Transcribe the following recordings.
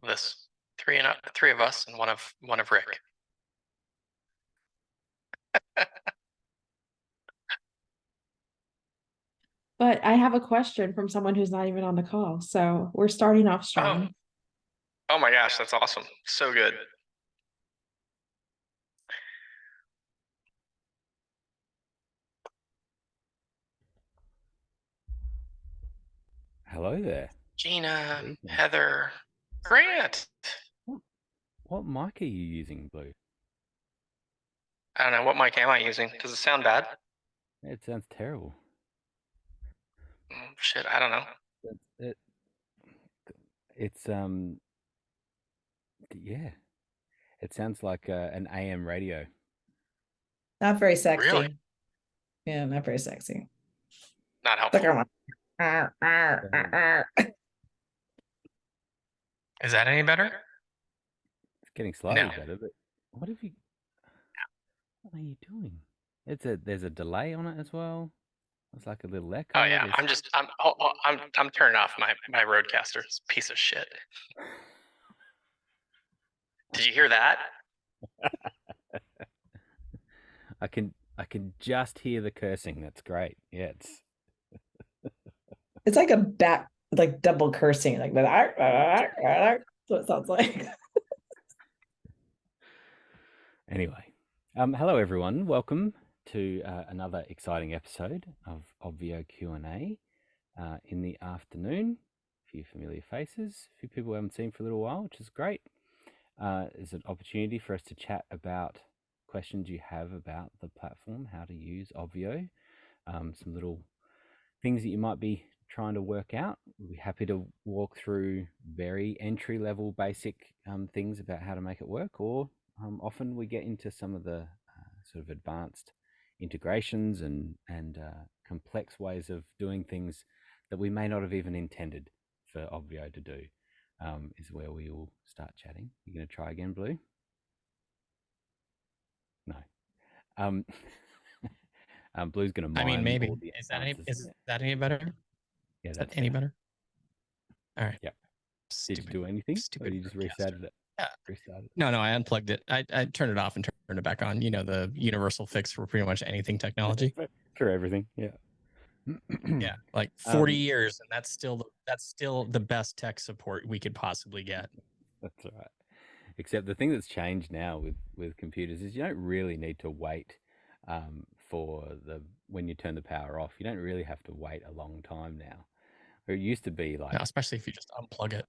This three of us and one of Rick. But I have a question from someone who's not even on the call. So we're starting off strong. Oh my gosh, that's awesome. So good. Hello there. Gina, Heather, Grant. What mic are you using, Blue? I don't know. What mic am I using? Does it sound bad? It sounds terrible. Shit, I don't know. It's yeah. It sounds like an AM radio. Not very sexy. Really? Yeah, not very sexy. Not helpful. Is that any better? It's getting slightly better, but what are you doing? There's a delay on it as well. It's like a little echo. Oh yeah, I'm turning off my Rodecaster. It's a piece of shit. Did you hear that? I can just hear the cursing. That's great. Yeah, it's like a like double cursing, like that's what it sounds like. Anyway, hello everyone. Welcome to another exciting episode of Obvio Q&A in the afternoon. A few familiar faces, a few people we haven't seen for a little while, which is great. It's an opportunity for us to chat about questions you have about the platform, how to use Obvio, some little things that you might be trying to work out. We'll be happy to walk through very entry-level basic things about how to make it work, or often we get into some of the sort of advanced integrations and complex ways of doing things that we may not have even intended for Obvio to do, is where we will start chatting. You're going to try again, Blue? No. Blue's going to mime. I mean, maybe. Is that any better? Yeah, that's any better. All right. Yep. Did you do anything? Or you just restarted it? Yeah. No, I unplugged it. I turned it off and turned it back on. You know, the universal fix for pretty much anything technology. For everything, yeah. Yeah, like 40 years, and that's still the best tech support we could possibly get. That's right. Except the thing that's changed now with computers is you don't really need to wait for when you turn the power off. You don't really have to wait a long time now. Or it used to be like, no, especially if you just unplug it.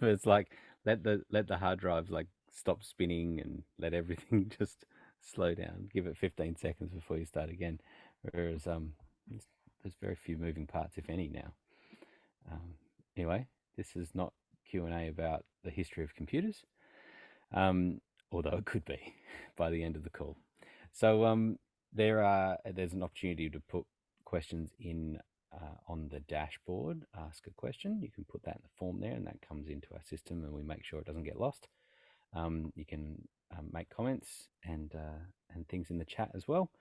It's like let the hard drives like stop spinning and let everything just slow down. Give it 15 seconds before you start again. Whereas there's very few moving parts, if any, now. Anyway, this is not Q&A about the history of computers, although it could be by the end of the call. So there's an opportunity to put questions in on the dashboard. Ask a question. You can put that in the form there, and that comes into our system, and we make sure it doesn't get lost. You can make comments and things in the chat as well.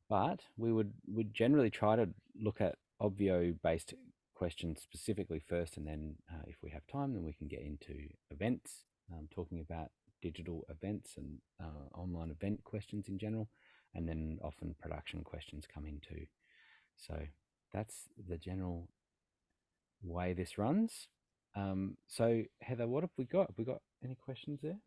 But we would generally try to look at Obvio-based questions specifically first, and then if we have time, then we can get into events, talking about digital events and online event questions in general, and then often production questions come in too. So that's the general way this runs. So Heather, what have we got? Have we got any questions there?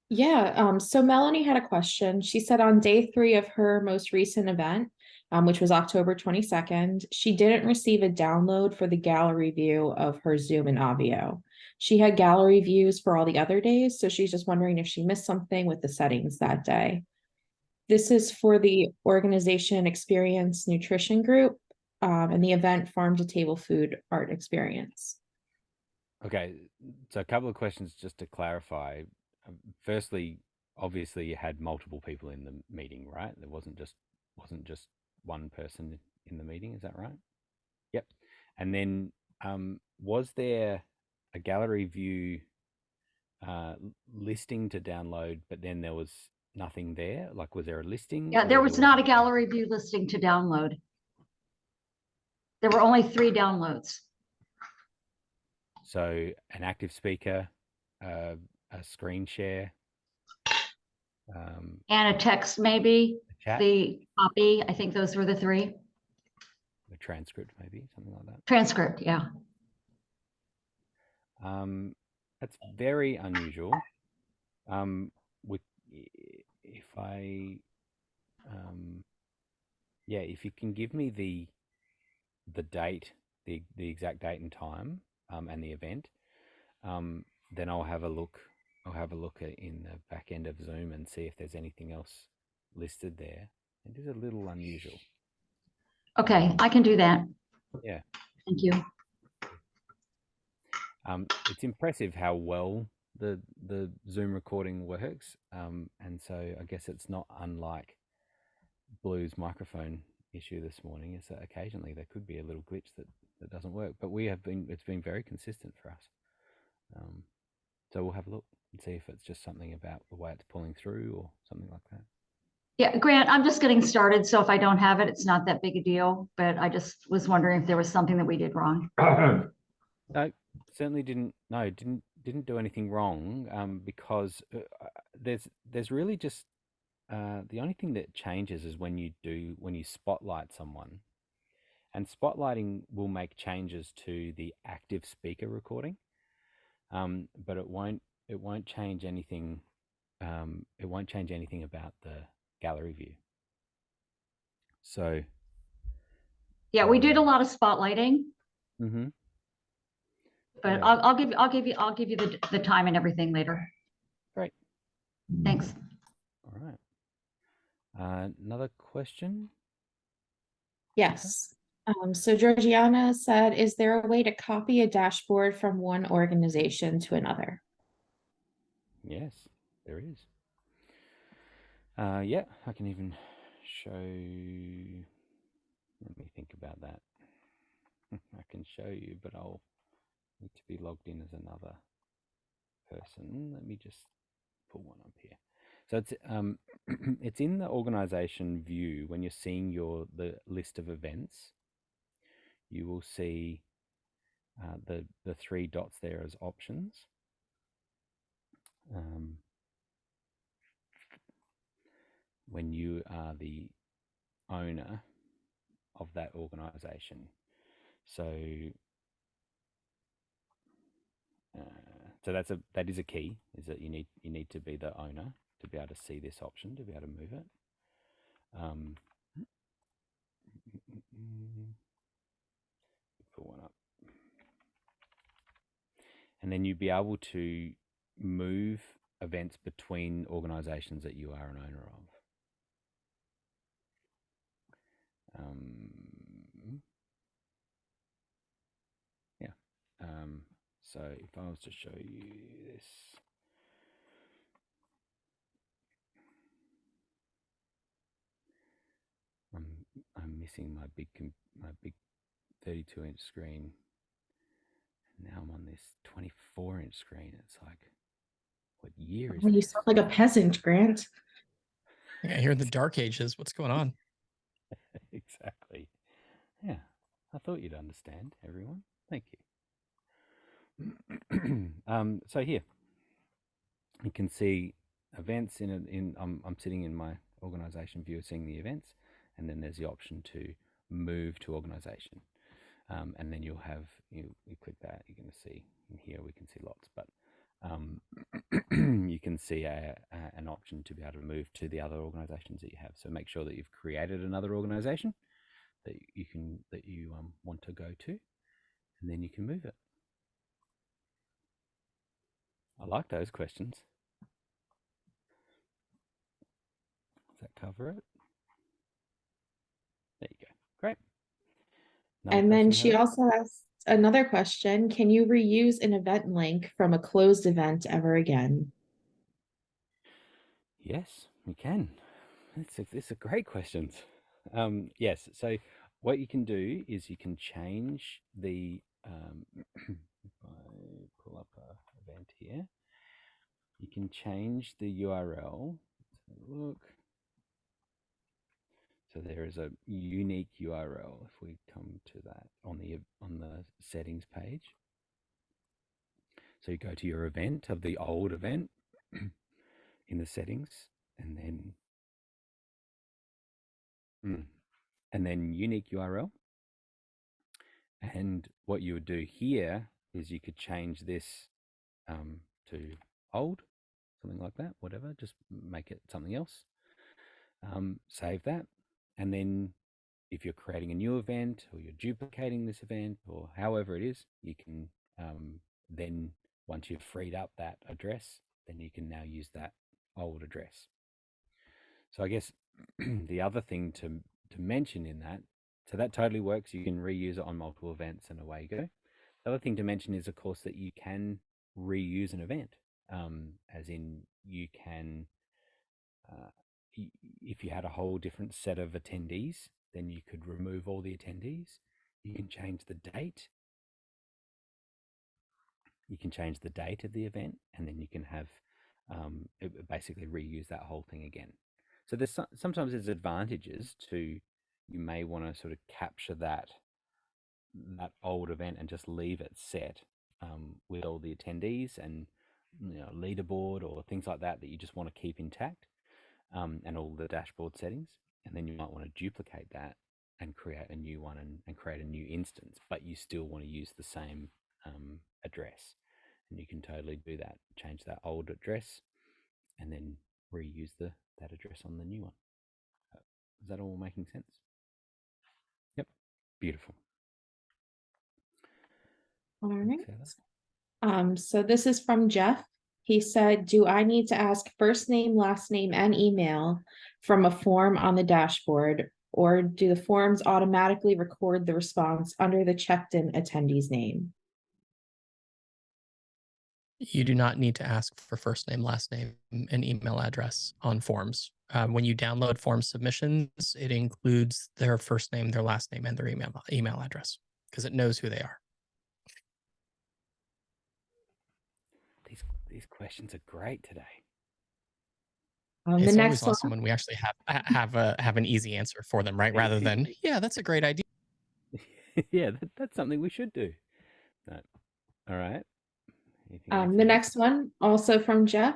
Yeah, so Melanie had a question. She said on day 3 of her most recent event, which was October 22nd, she didn't receive a download for the gallery view of her Zoom and Obvio. She had gallery views for all the other days, so she's just wondering if she missed something with the settings that day. This is for the organization Experience Nutrition Group and the event Farm to Table Food Art Experience. Okay, so a couple of questions just to clarify. Firstly, obviously you had multiple people in the meeting, right? There wasn't just one person in the meeting, is that right? Yep. And then was there a gallery view listing to download, but then there was nothing there? Like, was there a listing? Yeah, there was not a gallery view listing to download. There were only 3 downloads. So an active speaker, a screen share, And a text, maybe, a chat, the copy. I think those were the three. a transcript, maybe something like that. Transcript, yeah. That's very unusual. With if I, yeah, if you can give me the date, the exact date and time, and the event, then I'll have a look. I'll have a look in the back end of Zoom and see if there's anything else listed there. It is a little unusual. Okay, I can do that. Yeah. Thank you. It's impressive how well the Zoom recording works, and so I guess it's not unlike Blue's microphone issue this morning. Is that occasionally there could be a little glitch that doesn't work, but it's been very consistent for us. So we'll have a look and see if it's just something about the way it's pulling through or something like that. Yeah, Grant, I'm just getting started, so if I don't have it, it's not that big a deal, but I just was wondering if there was something that we did wrong. No, certainly didn't. No, didn't do anything wrong. Because there's really just the only thing that changes is when you spotlight someone, and spotlighting will make changes to the active speaker recording. But it won't change anything. It won't change anything about the gallery view. So Yeah, we did a lot of spotlighting, mm-hmm. but Yeah. I'll give you the time and everything later. Great. Thanks. All right. Another question? Yes. So Georgiana said, is there a way to copy a dashboard from one organization to another? Yes, there is. Yeah, I can even show. Let me think about that. I can show you, but I'll need to be logged in as another person. Let me just pull one up here. So it's it's in the organization view. When you're seeing the list of events, you will see the three dots there as options. When you are the owner of that organization. So that is a key, is that you need to be the owner to be able to see this option, to be able to move it. Put one up. And then you'd be able to move events between organizations that you are an owner of. Yeah. So if I was to show you this, I'm missing my big 32-inch screen. Now I'm on this 24-inch screen. It's like, what year is You this? sound like a peasant, Grant. Yeah, here in the dark ages. What's going on? Exactly. Yeah, I thought you'd understand, everyone. Thank you. So here you can see events I'm sitting in my organization view, seeing the events, and then there's the option to move to organization. And then you'll have, you click that, you're going to see in here, we can see lots, but you can see an option to be able to move to the other organizations that you have. So make sure that you've created another organization that you want to go to, and then you can move it. I like those questions. Does that cover it? There you go. Great. Another And then question, she Heather? also asked another question. Can you reuse an event link from a closed event ever again? Yes, we can. It's a great question. Yes. So what you can do is you can change the. If I pull up an event here, you can change the URL. Let's have a look. So there is a unique URL. If we come to that on the settings page, So you go to your event of the old event in the settings, and then unique URL. And what you would do here is you could change this to old, something like that, whatever, just make it something else. Save that. And then if you're creating a new event or you're duplicating this event or however it is, you can then, once you've freed up that address, then you can now use that old address. So I guess the other thing to mention in that, so that totally works. You can reuse it on multiple events and away you go. The other thing to mention is, of course, that you can reuse an event, as in you can, if you had a whole different set of attendees, then you could remove all the attendees. You can change the date. You can change the date of the event, and then you can have basically reuse that whole thing again. So there's sometimes there's advantages to, you may want to sort of capture that old event and just leave it set with all the attendees and leaderboard or things like that you just want to keep intact, and all the dashboard settings. And then you might want to duplicate that and create a new one and create a new instance, but you still want to use the same address. And you can totally do that. Change that old address and then reuse that address on the new one. Is that all making sense? Yep. Beautiful. All right. So this is from Jeff. He said, do I need to ask first name, last name, and email from a form on the dashboard, or do the forms automatically record the response under the checked-in attendee's name? You do not need to ask for first name, last name, and email address on forms. When you download form submissions, it includes their first name, their last name, and their email address, because it knows who they are. These questions are great today. It's always awesome when we actually have an easy answer for them, right? Rather than, yeah, that's a great idea. Yeah, that's something we should do. No. All right. The next one, also from Jeff.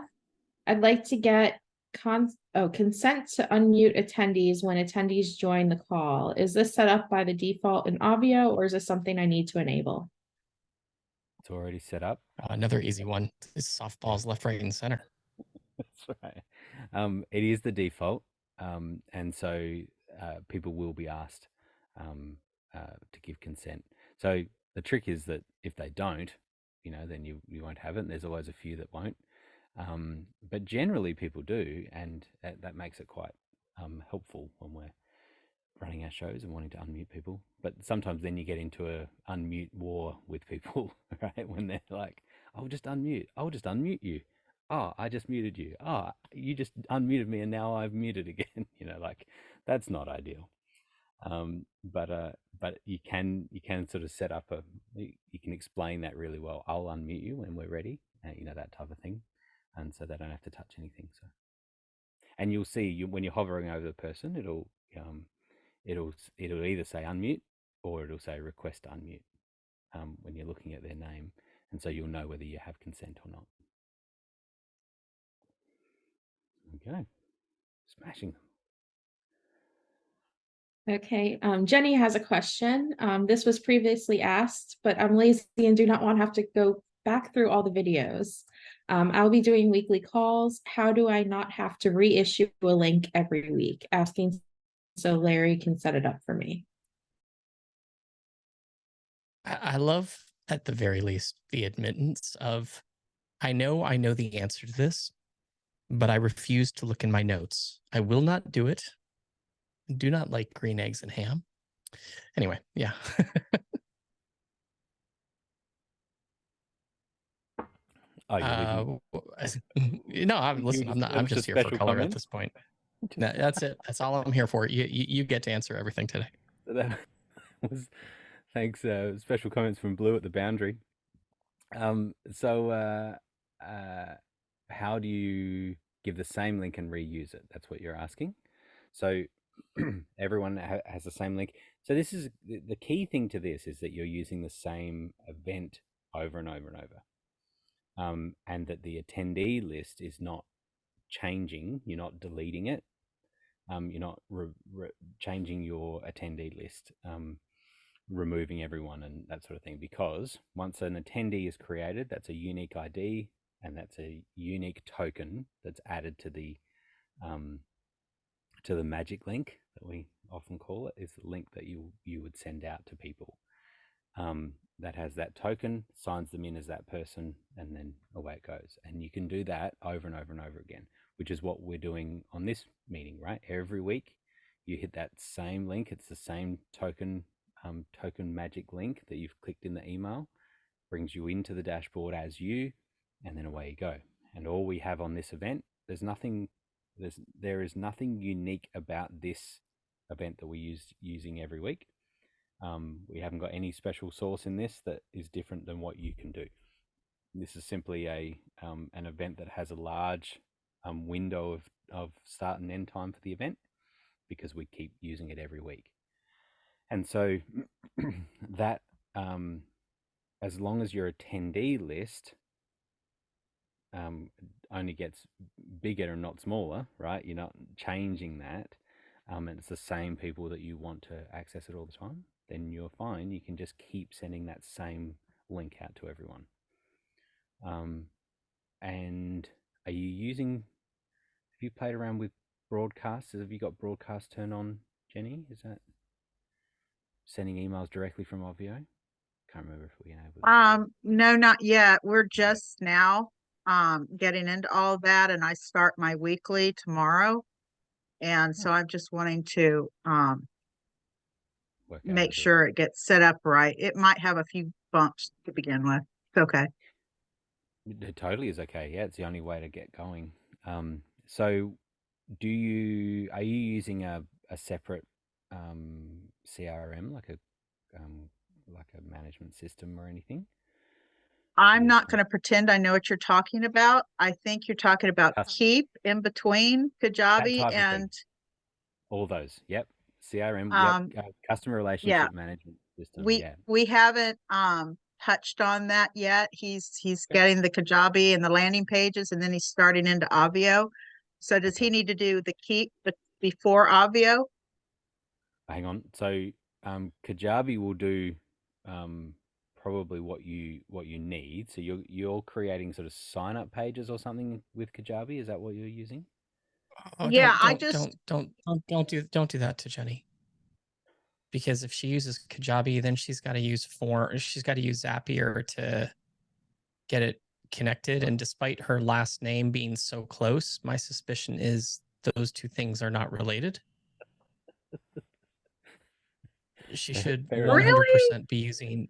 I'd like to get consent to unmute attendees when attendees join the call. Is this set up by the default in Obvio, or is this something I need to enable? It's already set up. Another easy one. This softball's left, right, and center. That's right. It is the default, and so people will be asked to give consent. So the trick is that if they don't, then you won't have it. And there's always a few that won't, but generally people do, and that makes it quite helpful when we're running our shows and wanting to unmute people. But sometimes then you get into a unmute war with people, right? When they're like, I'll just unmute you. Oh, I just muted you. Oh, you just unmuted me and now I've muted again. Like, that's not ideal. But you can sort of set up you can explain that really well. I'll unmute you when we're ready, that type of thing. And so they don't have to touch anything. So, and you'll see when you're hovering over the person, it'll either say unmute or it'll say request unmute when you're looking at their name. And so you'll know whether you have consent or not. Okay, smashing them. Okay, Jenny has a question. This was previously asked, but I'm lazy and do not want to have to go back through all the videos. I'll be doing weekly calls. How do I not have to reissue a link every week? Asking so Larry can set it up for me. I love, at the very least, the admittance of, I know the answer to this, but I refuse to look in my notes. I will not do it. Do not like green eggs and ham. Anyway, yeah. No, I'm just here for color at this point. That's it. That's all I'm here for. You get to answer everything today. That was, thanks. Special comments from Blue at the boundary. So how do you give the same link and reuse it? That's what you're asking. So everyone has the same link. So this is the key thing to this, is that you're using the same event over and over and over. and that the attendee list is not changing. You're not deleting it. You're not changing your attendee list, removing everyone and that sort of thing. Because once an attendee is created, that's a unique ID and that's a unique token that's added to the magic link that we often call it. Is the link that you would send out to people. That has that token, signs them in as that person, and then away it goes. And you can do that over and over and over again, which is what we're doing on this meeting, right? Every week you hit that same link. It's the same token magic link that you've clicked in the email, brings you into the dashboard as you, and then away you go. And all we have on this event, there is nothing unique about this event that we using every week. We haven't got any special sauce in this that is different than what you can do. This is simply an event that has a large window of start and end time for the event, because we keep using it every week. And so that as long as your attendee list only gets bigger and not smaller, right? You're not changing that, and it's the same people that you want to access it all the time, then you're fine. You can just keep sending that same link out to everyone. And have you played around with broadcasts? Have you got broadcast turned on, Jenny? Is that sending emails directly from Obvio? Can't remember if we enabled it. No, not yet. We're just now getting into all that, and I start my weekly tomorrow. And so I'm just wanting to make sure it gets set up right. It might have a few bumps to begin with. It's okay. It totally is okay. Yeah, it's the only way to get going. So are you using a separate CRM, like a management system or anything? I'm not going to pretend I know what you're talking about. I think you're talking about Keep in between Kajabi and all those. Yep. CRM. Customer relationship management system. We haven't touched on that yet. He's getting the Kajabi and the landing pages, and then he's starting into Obvio. So does he need to do the Keep before Obvio? Hang on. So Kajabi will do probably what you need. So you're creating sort of sign up pages or something with Kajabi. Is that what you're using? Oh, yeah, don't do that to Jenny. Because if she uses Kajabi, then she's got to use Zapier to get it connected. And despite her last name being so close, my suspicion is those two things are not related. She should 100% be using.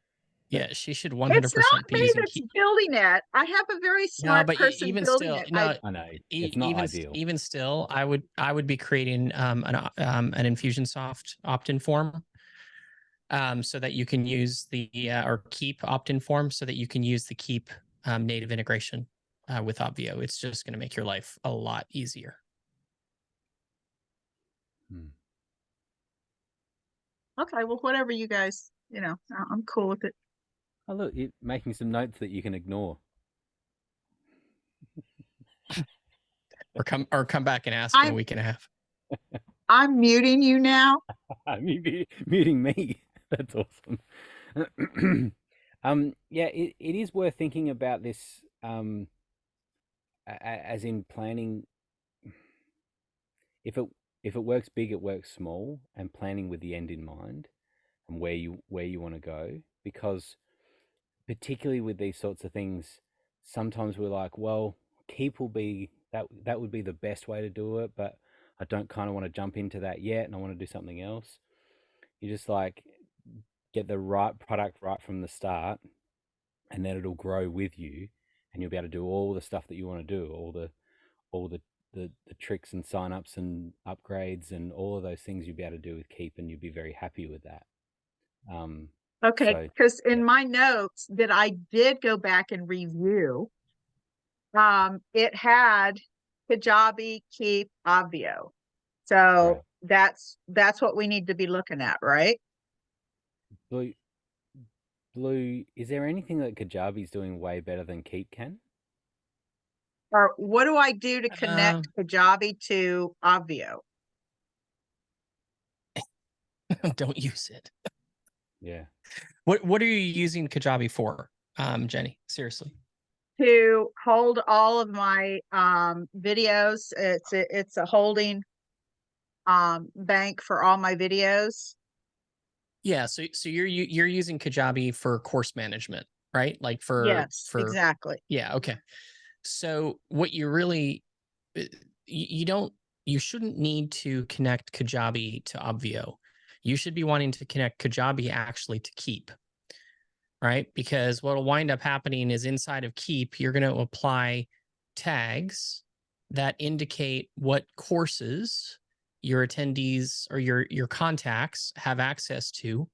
Yeah, she should 100% it's not be me using. That's building it. I have a very smart person even building still, it. No, I know it's not ideal. Even still, I would be creating an Infusionsoft opt-in form, so that you can use the or Keep opt-in form, so that you can use the Keep native integration with Obvio. It's just going to make your life a lot easier. Okay, well, whatever you guys, I'm cool with it. Oh, look, you're making some notes that you can ignore. or come back and ask in a week and a half. I'm muting you now. Muting me. That's awesome. Yeah, it is worth thinking about this, as in planning. If it works big, it works small, and planning with the end in mind and where you want to go. Because particularly with these sorts of things, sometimes we're like, well, Keep will be that would be the best way to do it, but I don't kind of want to jump into that yet, and I want to do something else. You just like get the right product right from the start, and then it'll grow with you, and you'll be able to do all the stuff that you want to do, all the tricks and signups and upgrades and all of those things you'll be able to do with Keep, and you'll be very happy with that. Okay, because in my notes that I did go back and review, it had Kajabi, Keep, Obvio. So that's what we need to be looking at, right? Blue, is there anything that Kajabi's doing way better than Keep can? Or what do I do to connect Kajabi to Obvio? Don't use it. Yeah. What are you using Kajabi for, Jenny? Seriously. To hold all of my videos. It's a holding bank for all my videos. Yeah, so you're using Kajabi for course management, right? Like Yes, exactly. Yeah, okay. So what you really you shouldn't need to connect Kajabi to Obvio. You should be wanting to connect Kajabi actually to Keep, right? Because what'll wind up happening is inside of Keep, you're going to apply tags that indicate what courses your attendees or your contacts have access to.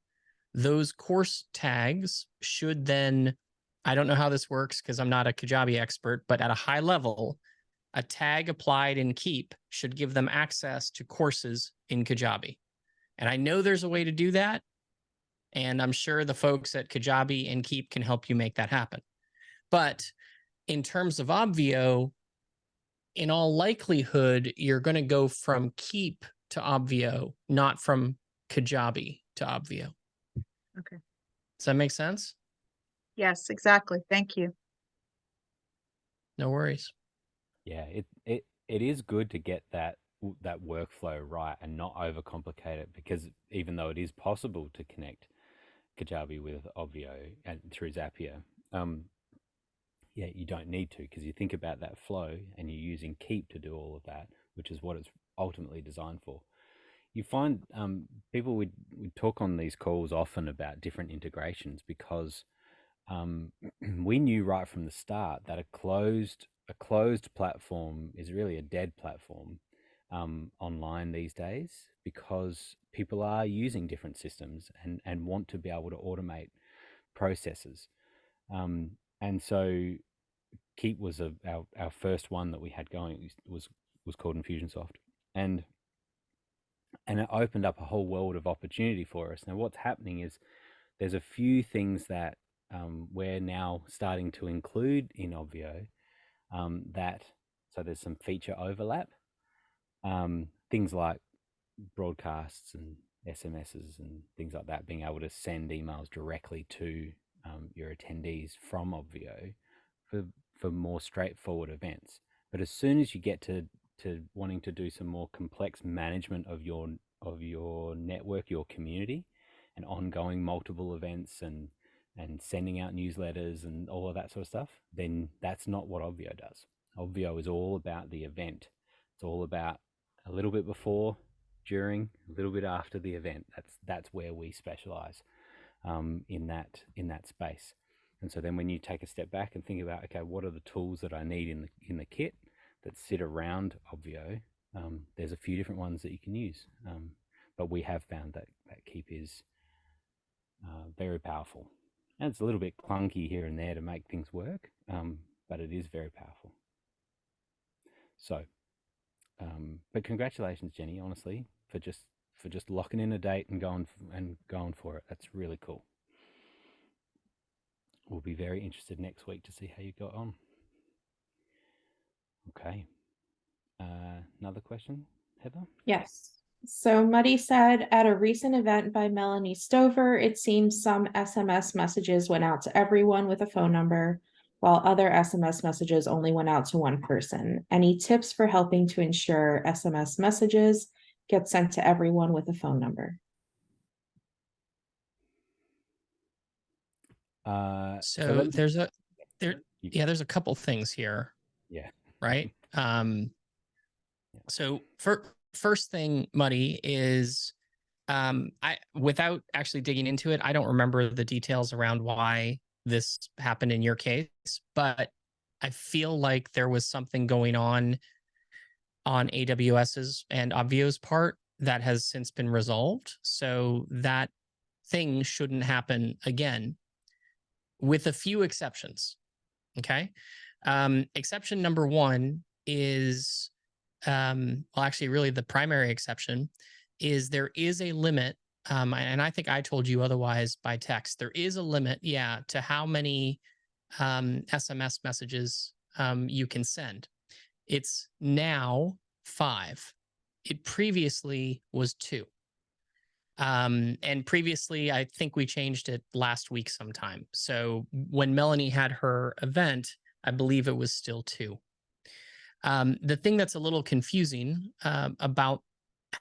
Those course tags should then, I don't know how this works because I'm not a Kajabi expert, but at a high level, a tag applied in Keep should give them access to courses in Kajabi. And I know there's a way to do that. And I'm sure the folks at Kajabi and Keep can help you make that happen. But in terms of Obvio, in all likelihood, you're going to go from Keep to Obvio, not from Kajabi to Obvio. Okay. Does that make sense? Yes, exactly. Thank you. No worries. Yeah, it is good to get that workflow right and not overcomplicate it, because even though it is possible to connect Kajabi with Obvio and through Zapier, yeah, you don't need to, because you think about that flow and you're using Keep to do all of that, which is what it's ultimately designed for. You find people would talk on these calls often about different integrations, because we knew right from the start that a closed platform is really a dead platform online these days, because people are using different systems and want to be able to automate processes. And so Keep was our first one that we had going. It was called Infusionsoft, and it opened up a whole world of opportunity for us. Now, what's happening is there's a few things that we're now starting to include in Obvio, so there's some feature overlap. Things like broadcasts and SMSs and things like that, being able to send emails directly to your attendees from Obvio for more straightforward events. But as soon as you get to wanting to do some more complex management of your network, your community, and ongoing multiple events and sending out newsletters and all of that sort of stuff, then that's not what Obvio does. Obvio is all about the event. It's all about a little bit before, during, a little bit after the event. That's where we specialize in that space. And so then when you take a step back and think about, okay, what are the tools that I need in the kit that sit around Obvio? There's a few different ones that you can use, but we have found that Keep is very powerful. And it's a little bit clunky here and there to make things work, but it is very powerful. So, but congratulations, Jenny, honestly, for just locking in a date and going for it. That's really cool. We'll be very interested next week to see how you got on. Okay. Another question, Heather? Yes. So Muddy said, at a recent event by Melanie Stover, it seems some SMS messages went out to everyone with a phone number, while other SMS messages only went out to one person. Any tips for helping to ensure SMS messages get sent to everyone with a phone number? So there's a couple things here. Yeah. Right. So first thing, Muddy, is I, without actually digging into it, I don't remember the details around why this happened in your case, but I feel like there was something going on AWS's and Obvio's part that has since been resolved. So that thing shouldn't happen again, with a few exceptions. Okay. Exception number one is, well, actually, really the primary exception is there is a limit. And I think I told you otherwise by text. There is a limit, yeah, to how many SMS messages you can send. It's now 5. It previously was 2. And previously, I think we changed it last week sometime. So when Melanie had her event, I believe it was still 2. The thing that's a little confusing about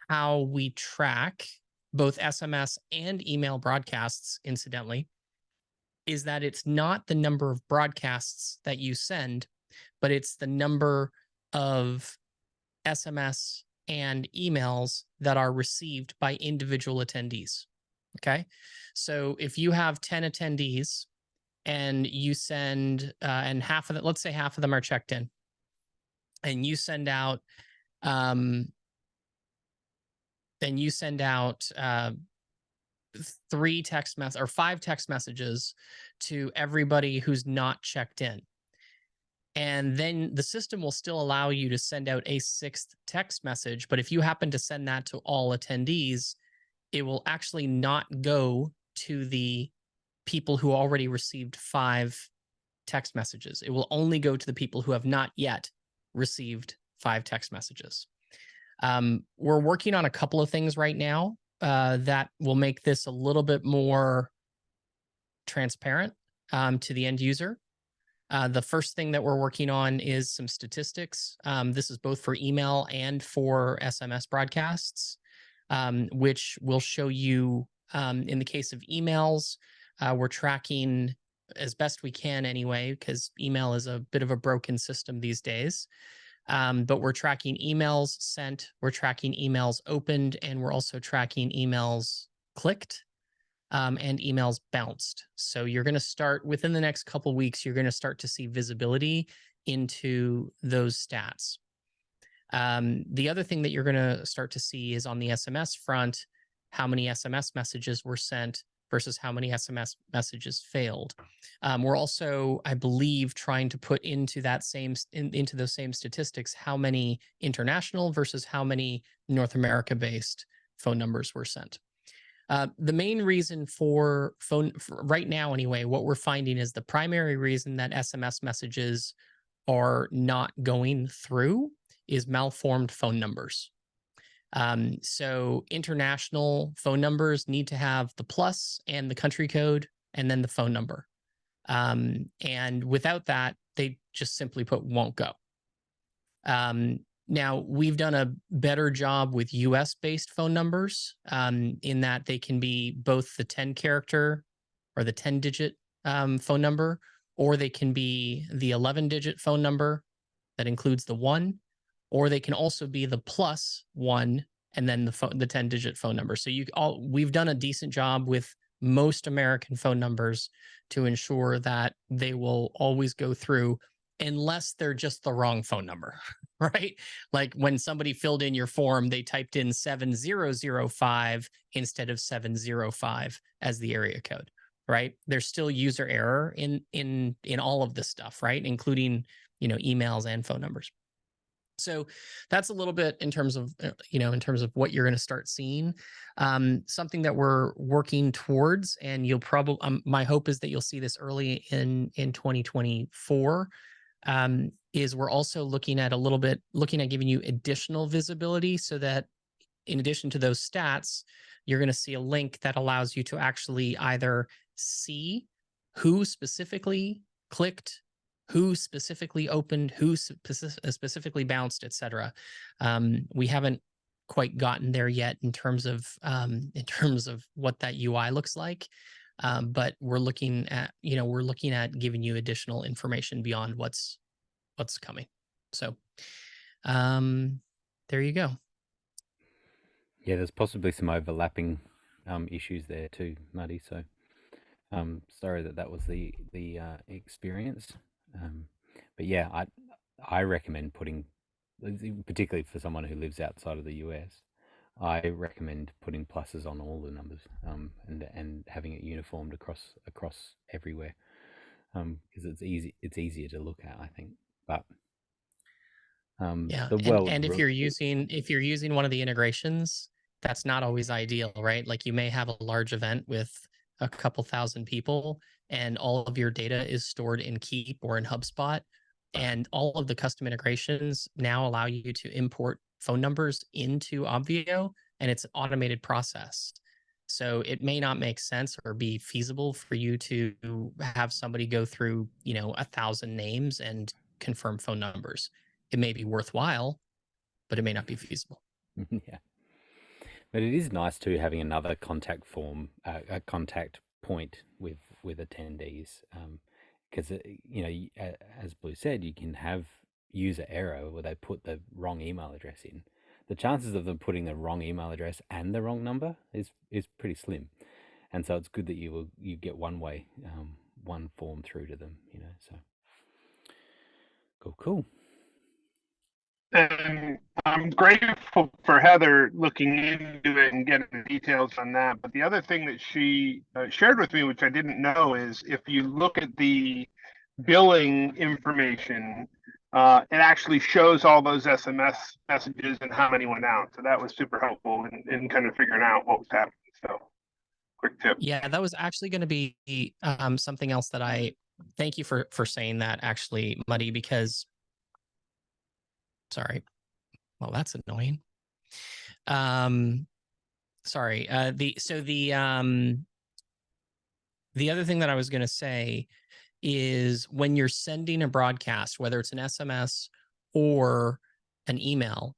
how we track both SMS and email broadcasts, incidentally, is that it's not the number of broadcasts that you send, but it's the number of SMS and emails that are received by individual attendees. Okay. So if you have 10 attendees and you send, and half of them, let's say half of them are checked in, and you send out, then you send out 3 text messages or 5 text messages to everybody who's not checked in. And then the system will still allow you to send out a 6th text message. But if you happen to send that to all attendees, it will actually not go to the people who already received 5 text messages. It will only go to the people who have not yet received 5 text messages. We're working on a couple of things right now that will make this a little bit more transparent to the end user. The first thing that we're working on is some statistics. This is both for email and for SMS broadcasts, which will show you, in the case of emails, we're tracking as best we can anyway, because email is a bit of a broken system these days. But we're tracking emails sent, we're tracking emails opened, and we're also tracking emails clicked. And emails bounced. So you're going to start within the next couple of weeks, you're going to start to see visibility into those stats. The other thing that you're going to start to see is on the SMS front, how many SMS messages were sent versus how many SMS messages failed. We're also, I believe, trying to put into that into those same statistics how many international versus how many North America-based phone numbers were sent. The main reason for right now, anyway, what we're finding is the primary reason that SMS messages are not going through is malformed phone numbers. So international phone numbers need to have the plus and the country code and then the phone number. And without that, they just simply put won't go. Now, we've done a better job with US-based phone numbers in that they can be both the 10-character or the 10-digit phone number, or they can be the 11-digit phone number that includes the 1, or they can also be the +1 and then the 10-digit phone number. So we've done a decent job with most American phone numbers to ensure that they will always go through unless they're just the wrong phone number, right? Like when somebody filled in your form, they typed in 7005 instead of 705 as the area code, right? There's still user error in all of this stuff, right? Including, emails and phone numbers. So that's a little bit in terms of, in terms of what you're going to start seeing. Something that we're working towards, and you'll probably, my hope is that you'll see this early in 2024, is we're also looking at giving you additional visibility so that in addition to those stats, you're going to see a link that allows you to actually either see who specifically clicked, who specifically opened, who specifically bounced, etc. We haven't quite gotten there yet in terms of what that UI looks like. But we're looking at giving you additional information beyond what's coming. So there you go. Yeah, there's possibly some overlapping issues there too, Muddy. So sorry that was the experience. But yeah, I recommend putting, particularly for someone who lives outside of the US, I recommend putting pluses on all the numbers, and having it uniformed across everywhere, because it's easier to look at, I think. But yeah, and if you're using one of the integrations, that's not always ideal, right? Like you may have a large event with a couple thousand people, and all of your data is stored in Keep or in HubSpot, And all of the custom integrations now allow you to import phone numbers into Obvio, and it's an automated process. So it may not make sense or be feasible for you to have somebody go through, 1,000 names and confirm phone numbers. It may be worthwhile, but it may not be feasible. Yeah. But it is nice too having another contact form, a contact point with attendees, because as Blue said, you can have user error where they put the wrong email address in. The chances of them putting the wrong email address and the wrong number is pretty slim, and so it's good that you get one form through to them. So cool. And I'm grateful for Heather looking into it and getting the details on that. But the other thing that she shared with me, which I didn't know, is if you look at the billing information, it actually shows all those SMS messages and how many went out. So that was super helpful in kind of figuring out what was happening. So quick tip. Yeah, that was actually going to be something else that I thank you for saying that, actually, Muddy, because sorry. Well, that's annoying. Sorry. The other thing that I was going to say is when you're sending a broadcast, whether it's an SMS or an email,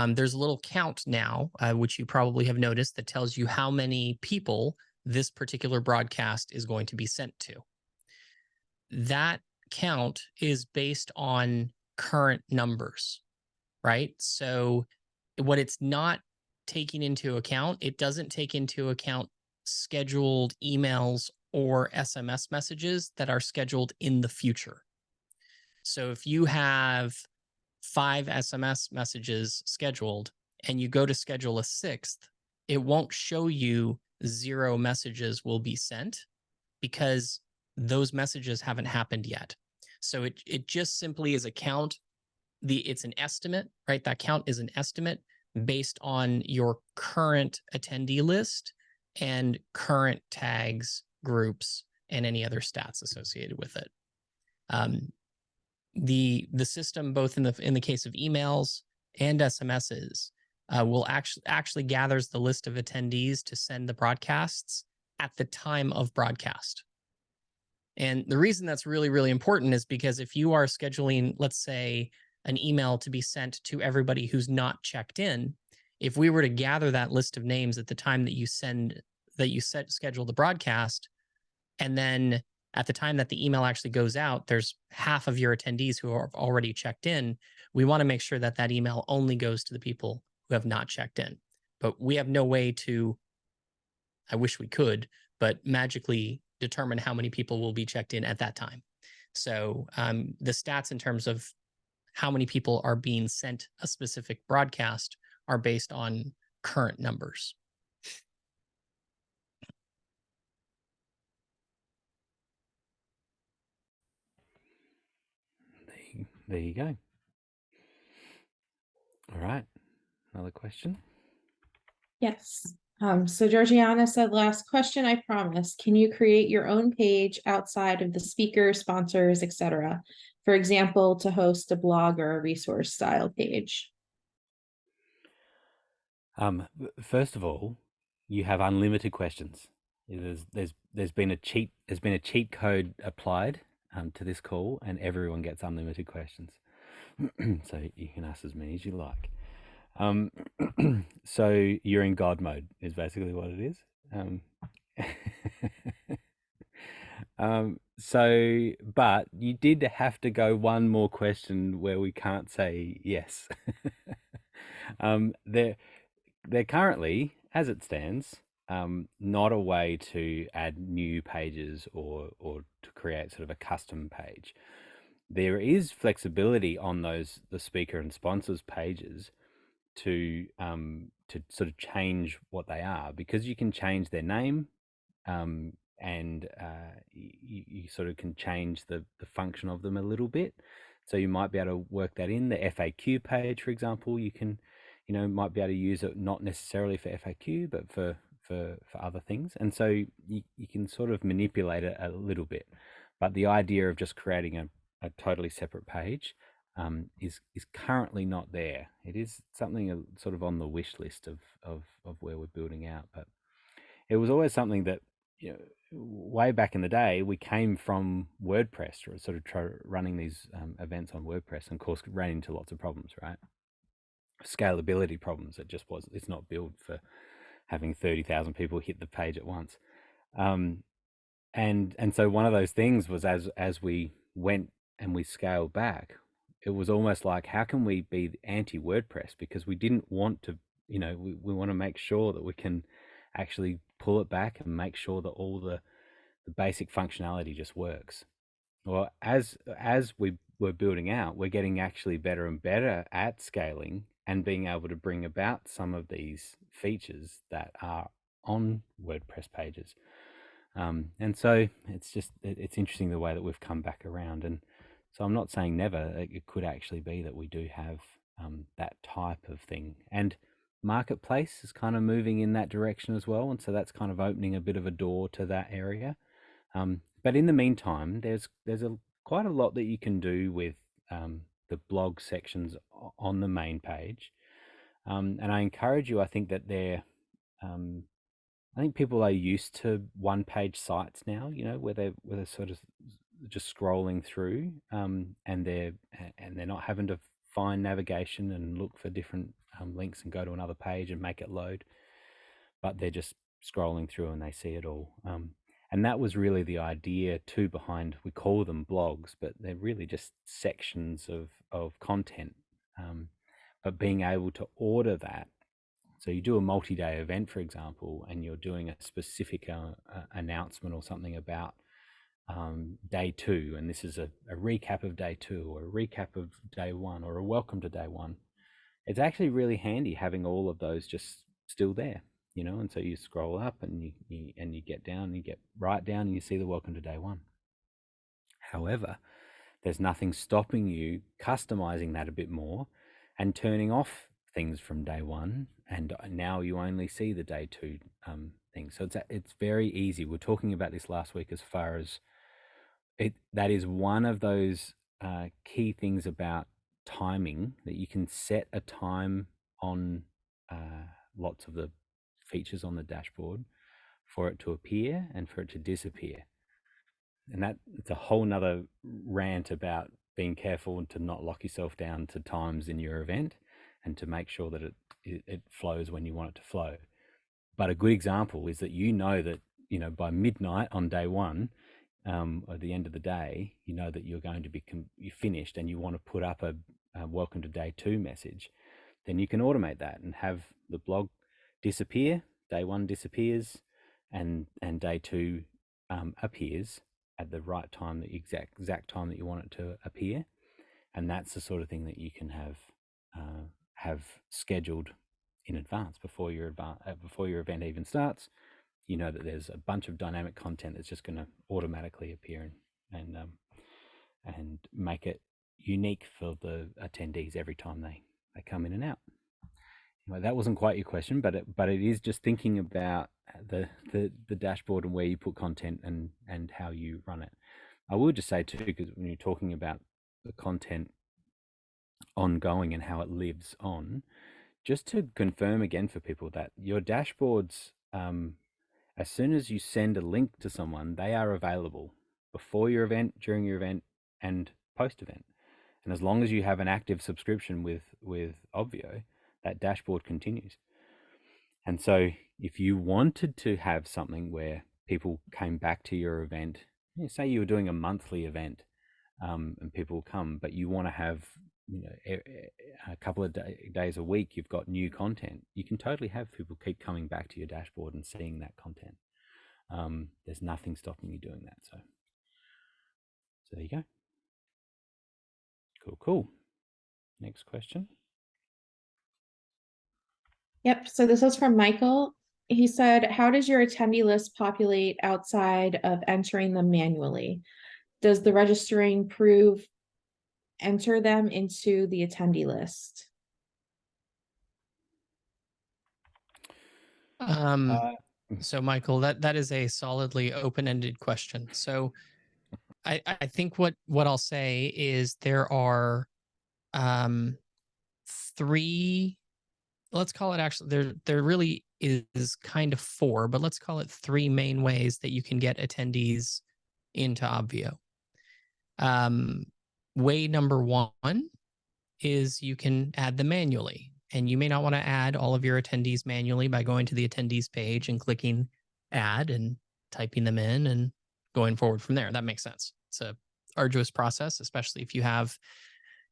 there's a little count now, which you probably have noticed, that tells you how many people this particular broadcast is going to be sent to. That count is based on current numbers, right? So what it's not taking into account, it doesn't take into account scheduled emails or SMS messages that are scheduled in the future. So if you have 5 SMS messages scheduled and you go to schedule a 6th, it won't show you 0 messages will be sent because those messages haven't happened yet. So it just simply is a count. It's an estimate, right? That count is an estimate based on your current attendee list and current tags, groups, and any other stats associated with it. The system, both in the case of emails and SMSs, will actually gathers the list of attendees to send the broadcasts at the time of broadcast. And the reason that's really, really important is because if you are scheduling, let's say, an email to be sent to everybody who's not checked in, if we were to gather that list of names at the time that you schedule the broadcast, and then at the time that the email actually goes out, there's half of your attendees who are already checked in, we want to make sure that that email only goes to the people who have not checked in. But we have no way to, I wish we could, but magically determine how many people will be checked in at that time. So the stats in terms of how many people are being sent a specific broadcast are based on current numbers. There you go. All right. Another question? Yes. So Georgiana said, last question, I promise. Can you create your own page outside of the speaker, sponsors, etc.? For example, to host a blog or a resource style page? First of all, you have unlimited questions. There's been a cheat code applied to this call, and everyone gets unlimited questions. So you can ask as many as you like. So you're in God mode is basically what it is. But you did have to go one more question where we can't say yes. They're currently, as it stands, not a way to add new pages or to create sort of a custom page. There is flexibility on the speaker and sponsors pages to sort of change what they are, because you can change their name, and you sort of can change the function of them a little bit. So you might be able to work that in. The FAQ page, for example, you can, might be able to use it not necessarily for FAQ, but for other things. And so you can sort of manipulate it a little bit. But the idea of just creating a totally separate page is currently not there. It is something sort of on the wish list of where we're building out, but it was always something that, you know, way back in the day, we came from WordPress, or sort of running these events on WordPress, and of course ran into lots of problems, right? Scalability problems. It's not built for having 30,000 people hit the page at once. And so one of those things was, as we went and we scaled back, it was almost like, how can we be anti WordPress? Because we didn't want to, you know, we want to make sure that we can actually pull it back and make sure that all the basic functionality just works. Well, as we were building out, we're getting actually better and better at scaling and being able to bring about some of these features that are on WordPress pages. And so it's interesting the way that we've come back around. And so I'm not saying never. It could actually be that we do have that type of thing. And Marketplace is kind of moving in that direction as well. And so that's kind of opening a bit of a door to that area. But in the meantime, there's quite a lot that you can do with the blog sections on the main page. And I encourage you, I think that I think people are used to one-page sites now, you know, where they're sort of just scrolling through, and they're not having to find navigation and look for different links and go to another page and make it load, but they're just scrolling through and they see it all. And that was really the idea too behind, we call them blogs, but they're really just sections of content. But being able to order that. So you do a multi-day event, for example, and you're doing a specific announcement or something about day 2, and this is a recap of day 2 or a recap of day 1 or a welcome to day 1. It's actually really handy having all of those just still there, you know, and so you scroll up and you get down and you get right down and you see the welcome to day 1. However, there's nothing stopping you customizing that a bit more and turning off things from day 1, and now you only see the day 2 things. So it's very easy. We were talking about this last week, as far as that is one of those key things about timing, that you can set a time on lots of the features on the dashboard for it to appear and for it to disappear. And it's a whole nother rant about being careful and to not lock yourself down to times in your event, and to make sure that it flows when you want it to flow. But a good example is that, you know, that, you know, by midnight on day 1, or the end of the day, you know that you're going to be you're finished and you want to put up a welcome to day 2 message. Then you can automate that and have the blog disappear. Day 1 disappears, and day 2 appears at the right time, the exact time that you want it to appear. And that's the sort of thing that you can have scheduled in advance before your event even starts. You know that there's a bunch of dynamic content that's just going to automatically appear and make it unique for the attendees every time they come in and out. Anyway, that wasn't quite your question, but it is just thinking about the dashboard and where you put content and how you run it. I will just say too, because when you're talking about the content ongoing and how it lives on, just to confirm again for people that your dashboards, as soon as you send a link to someone, they are available before your event, during your event, and post-event. And as long as you have an active subscription with Obvio, that dashboard continues. And so if you wanted to have something where people came back to your event, say you were doing a monthly event, and people come, but you want to have, you know, a couple of days a week, you've got new content, you can totally have people keep coming back to your dashboard and seeing that content. There's nothing stopping you doing that. So there you go. Cool. Next question. Yep. So this is from Michael. He said, how does your attendee list populate outside of entering them manually? Does the registering proof enter them into the attendee list? So Michael, that is a solidly open-ended question. So I think what I'll say is there are three, let's call it, actually there really is kind of four, but let's call it three main ways that you can get attendees into Obvio. Way number one is you can add them manually, and you may not want to add all of your attendees manually by going to the attendees page and clicking add and typing them in and going forward from there. That makes sense. It's a arduous process, especially if you have,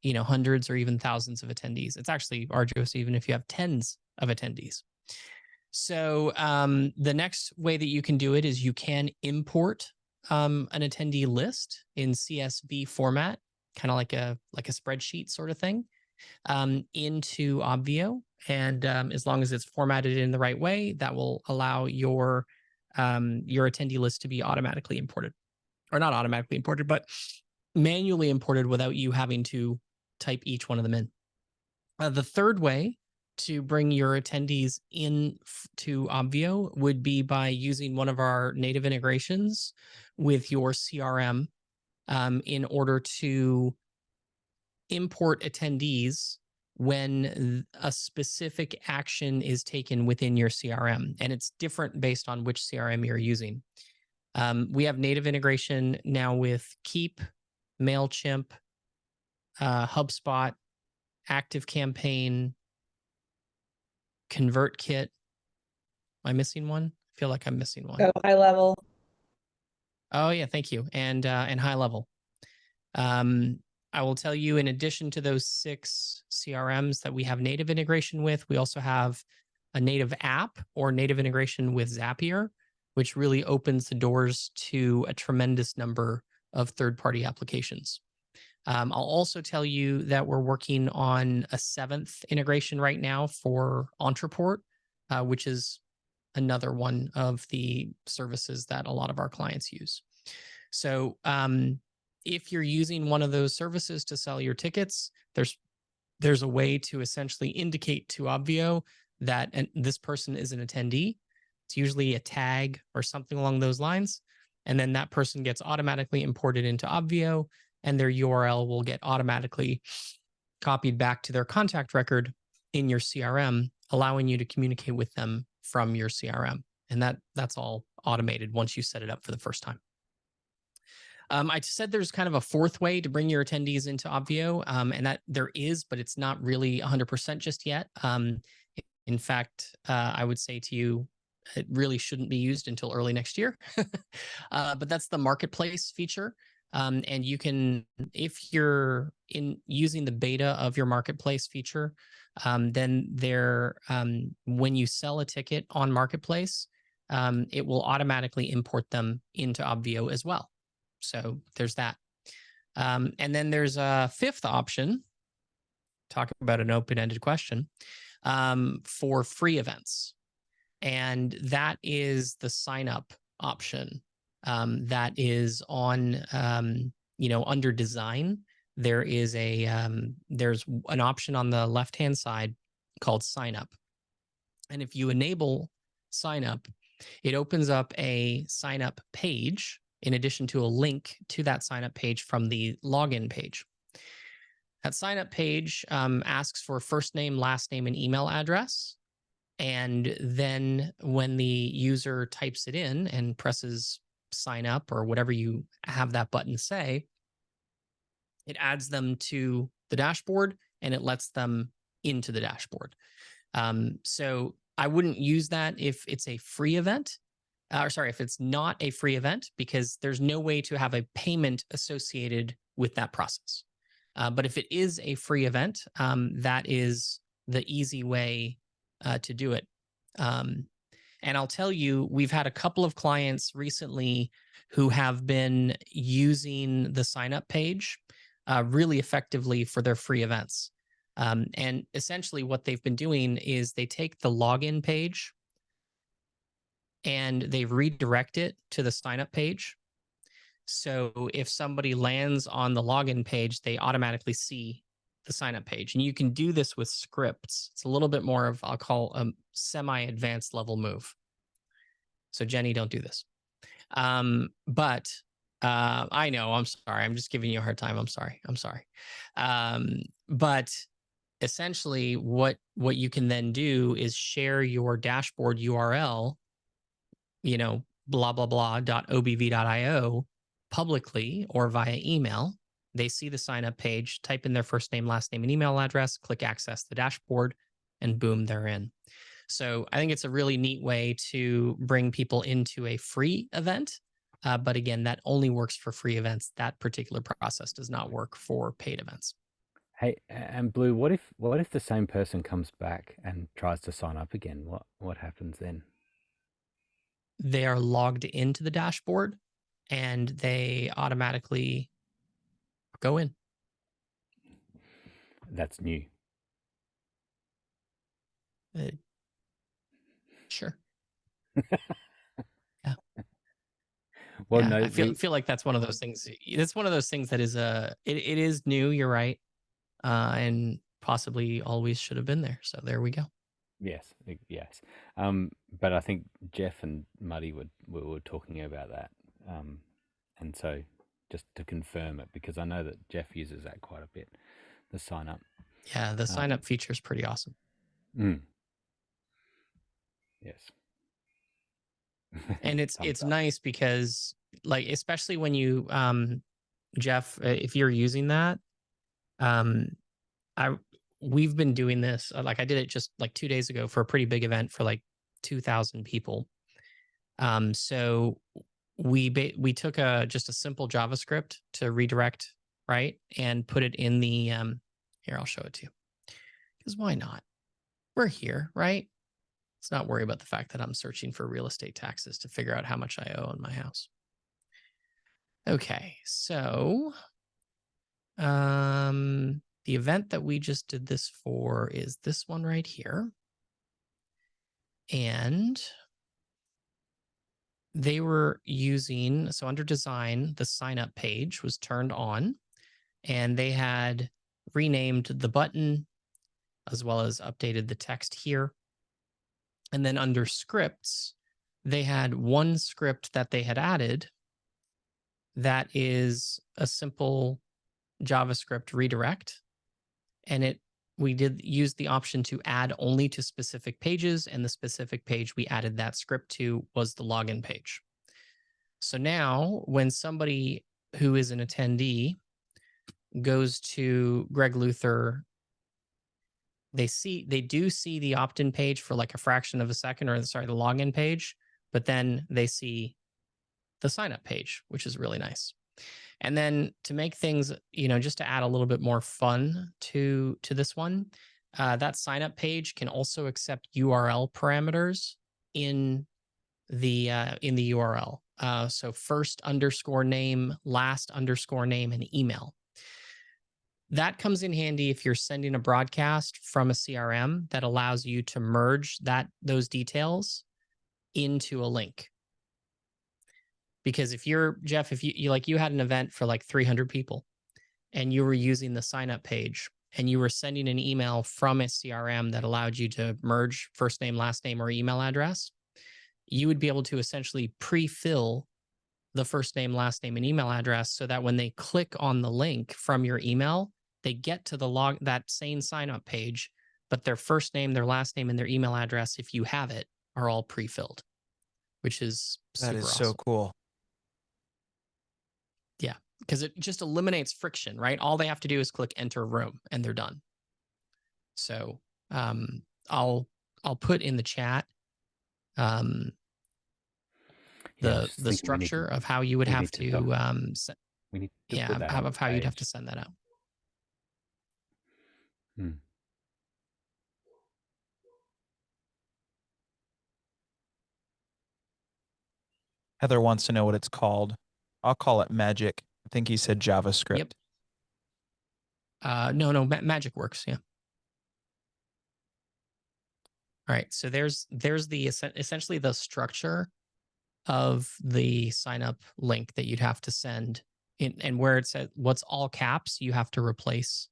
you know, hundreds or even thousands of attendees. It's actually arduous even if you have tens of attendees. So the next way that you can do it is you can import an attendee list in CSV format, kind of like a spreadsheet sort of thing, into Obvio. And as long as it's formatted in the right way, that will allow your attendee list to be automatically imported, or not automatically imported, but manually imported without you having to type each one of them in. The third way to bring your attendees in to Obvio would be by using one of our native integrations with your CRM in order to import attendees when a specific action is taken within your CRM. And it's different based on which CRM you're using. We have native integration now with Keep, MailChimp, HubSpot, ActiveCampaign, ConvertKit. Am I missing one? I feel like I'm missing one. Oh, High Level. Oh yeah, thank you. And High Level. I will tell you, in addition to those 6 CRMs that we have native integration with, we also have a native app or native integration with Zapier, which really opens the doors to a tremendous number of third-party applications. I'll also tell you that we're working on a 7th integration right now for Entreport, which is another one of the services that a lot of our clients use. So if you're using one of those services to sell your tickets, there's a way to essentially indicate to Obvio that this person is an attendee. It's usually a tag or something along those lines. And then that person gets automatically imported into Obvio, and their URL will get automatically copied back to their contact record in your CRM, allowing you to communicate with them from your CRM. And that's all automated once you set it up for the first time. I said there's kind of a 4th way to bring your attendees into Obvio, and that there is, but it's not really 100% just yet. In fact, I would say to you, it really shouldn't be used until early next year. But that's the marketplace feature. And you can, if you're using the beta of your marketplace feature, then when you sell a ticket on marketplace, it will automatically import them into Obvio as well. So there's that. And then there's a 5th option, talk about an open-ended question, for free events. And that is the sign up option. That is on, under design. There is there's an option on the left-hand side called sign up. And if you enable sign up, it opens up a sign up page in addition to a link to that sign up page from the login page. That sign up page asks for first name, last name, and email address. And then when the user types it in and presses sign up or whatever you have that button say, it adds them to the dashboard and it lets them into the dashboard. So I wouldn't use that if it's a free event, if it's not a free event, because there's no way to have a payment associated with that process. But if it is a free event, that is the easy way to do it. And I'll tell you, we've had a couple of clients recently who have been using the sign up page really effectively for their free events. And essentially what they've been doing is they take the login page and they redirect it to the sign up page. So if somebody lands on the login page, they automatically see the sign up page. And you can do this with scripts. It's a little bit more of, I'll call a semi-advanced level move. So Jenny, don't do this. But I know. I'm sorry. I'm just giving you a hard time. I'm sorry. But essentially, what you can then do is share your dashboard URL, blah blah blah.obv.io publicly or via email. They see the sign up page, type in their first name, last name, and email address, click access the dashboard, and boom, they're in. So I think it's a really neat way to bring people into a free event. But again, that only works for free events. That particular process does not work for paid events. Hey, and Blue, what if the same person comes back and tries to sign up again? What happens then? They are logged into the dashboard and they automatically go in. That's new. Sure. Yeah. Well, yeah, no, I feel like that's one of those things. It's one of those things that is it is new. You're right, and possibly always should have been there. So there we go. Yes. But I think Jeff and Muddy were talking about that, and so just to confirm it, because I know that Jeff uses that quite a bit, the sign up. Yeah, the sign up feature is pretty awesome. Yes. And it's nice because, like, especially when you Jeff, if you're using that, we've been doing this, like I did it just like 2 days ago for a pretty big event for like 2,000 people. So we took just a simple JavaScript to redirect, right, and put it in the here, I'll show it to you, because why not? We're here, right? Let's not worry about the fact that I'm searching for real estate taxes to figure out how much I owe on my house. Okay, so the event that we just did this for is this one right here. And they were using, so under design, the sign up page was turned on, and they had renamed the button as well as updated the text here. And then under scripts, they had one script that they had added that is a simple JavaScript redirect. And we did use the option to add only to specific pages, and the specific page we added that script to was the login page. So now when somebody who is an attendee goes to Greg Luther, they do see the opt-in page for like a fraction of a second, or sorry, the login page, but then they see the sign up page, which is really nice. And then to make things, just to add a little bit more fun to this one, that sign up page can also accept URL parameters in the URL. So first underscore name, last underscore name, and email. That comes in handy if you're sending a broadcast from a CRM that allows you to merge those details into a link. Because if you're, Jeff, if you had an event for like 300 people and you were using the sign up page and you were sending an email from a CRM that allowed you to merge first name, last name, or email address, you would be able to essentially pre-fill the first name, last name, and email address so that when they click on the link from your email, they get to that same sign up page, but their first name, their last name, and their email address, if you have it, are all pre-filled, which is super awesome. So cool. Yeah, because it just eliminates friction, right? All they have to do is click enter room and they're done. So I'll put in the chat the structure of how you would have to how you'd have to send that out. Heather wants to know what it's called. I'll call it Magic. I think he said JavaScript. Yep. No, Magic works. Yeah. All right. So there's the essentially the structure of the sign up link that you'd have to send in, and where it says what's all caps, you have to replace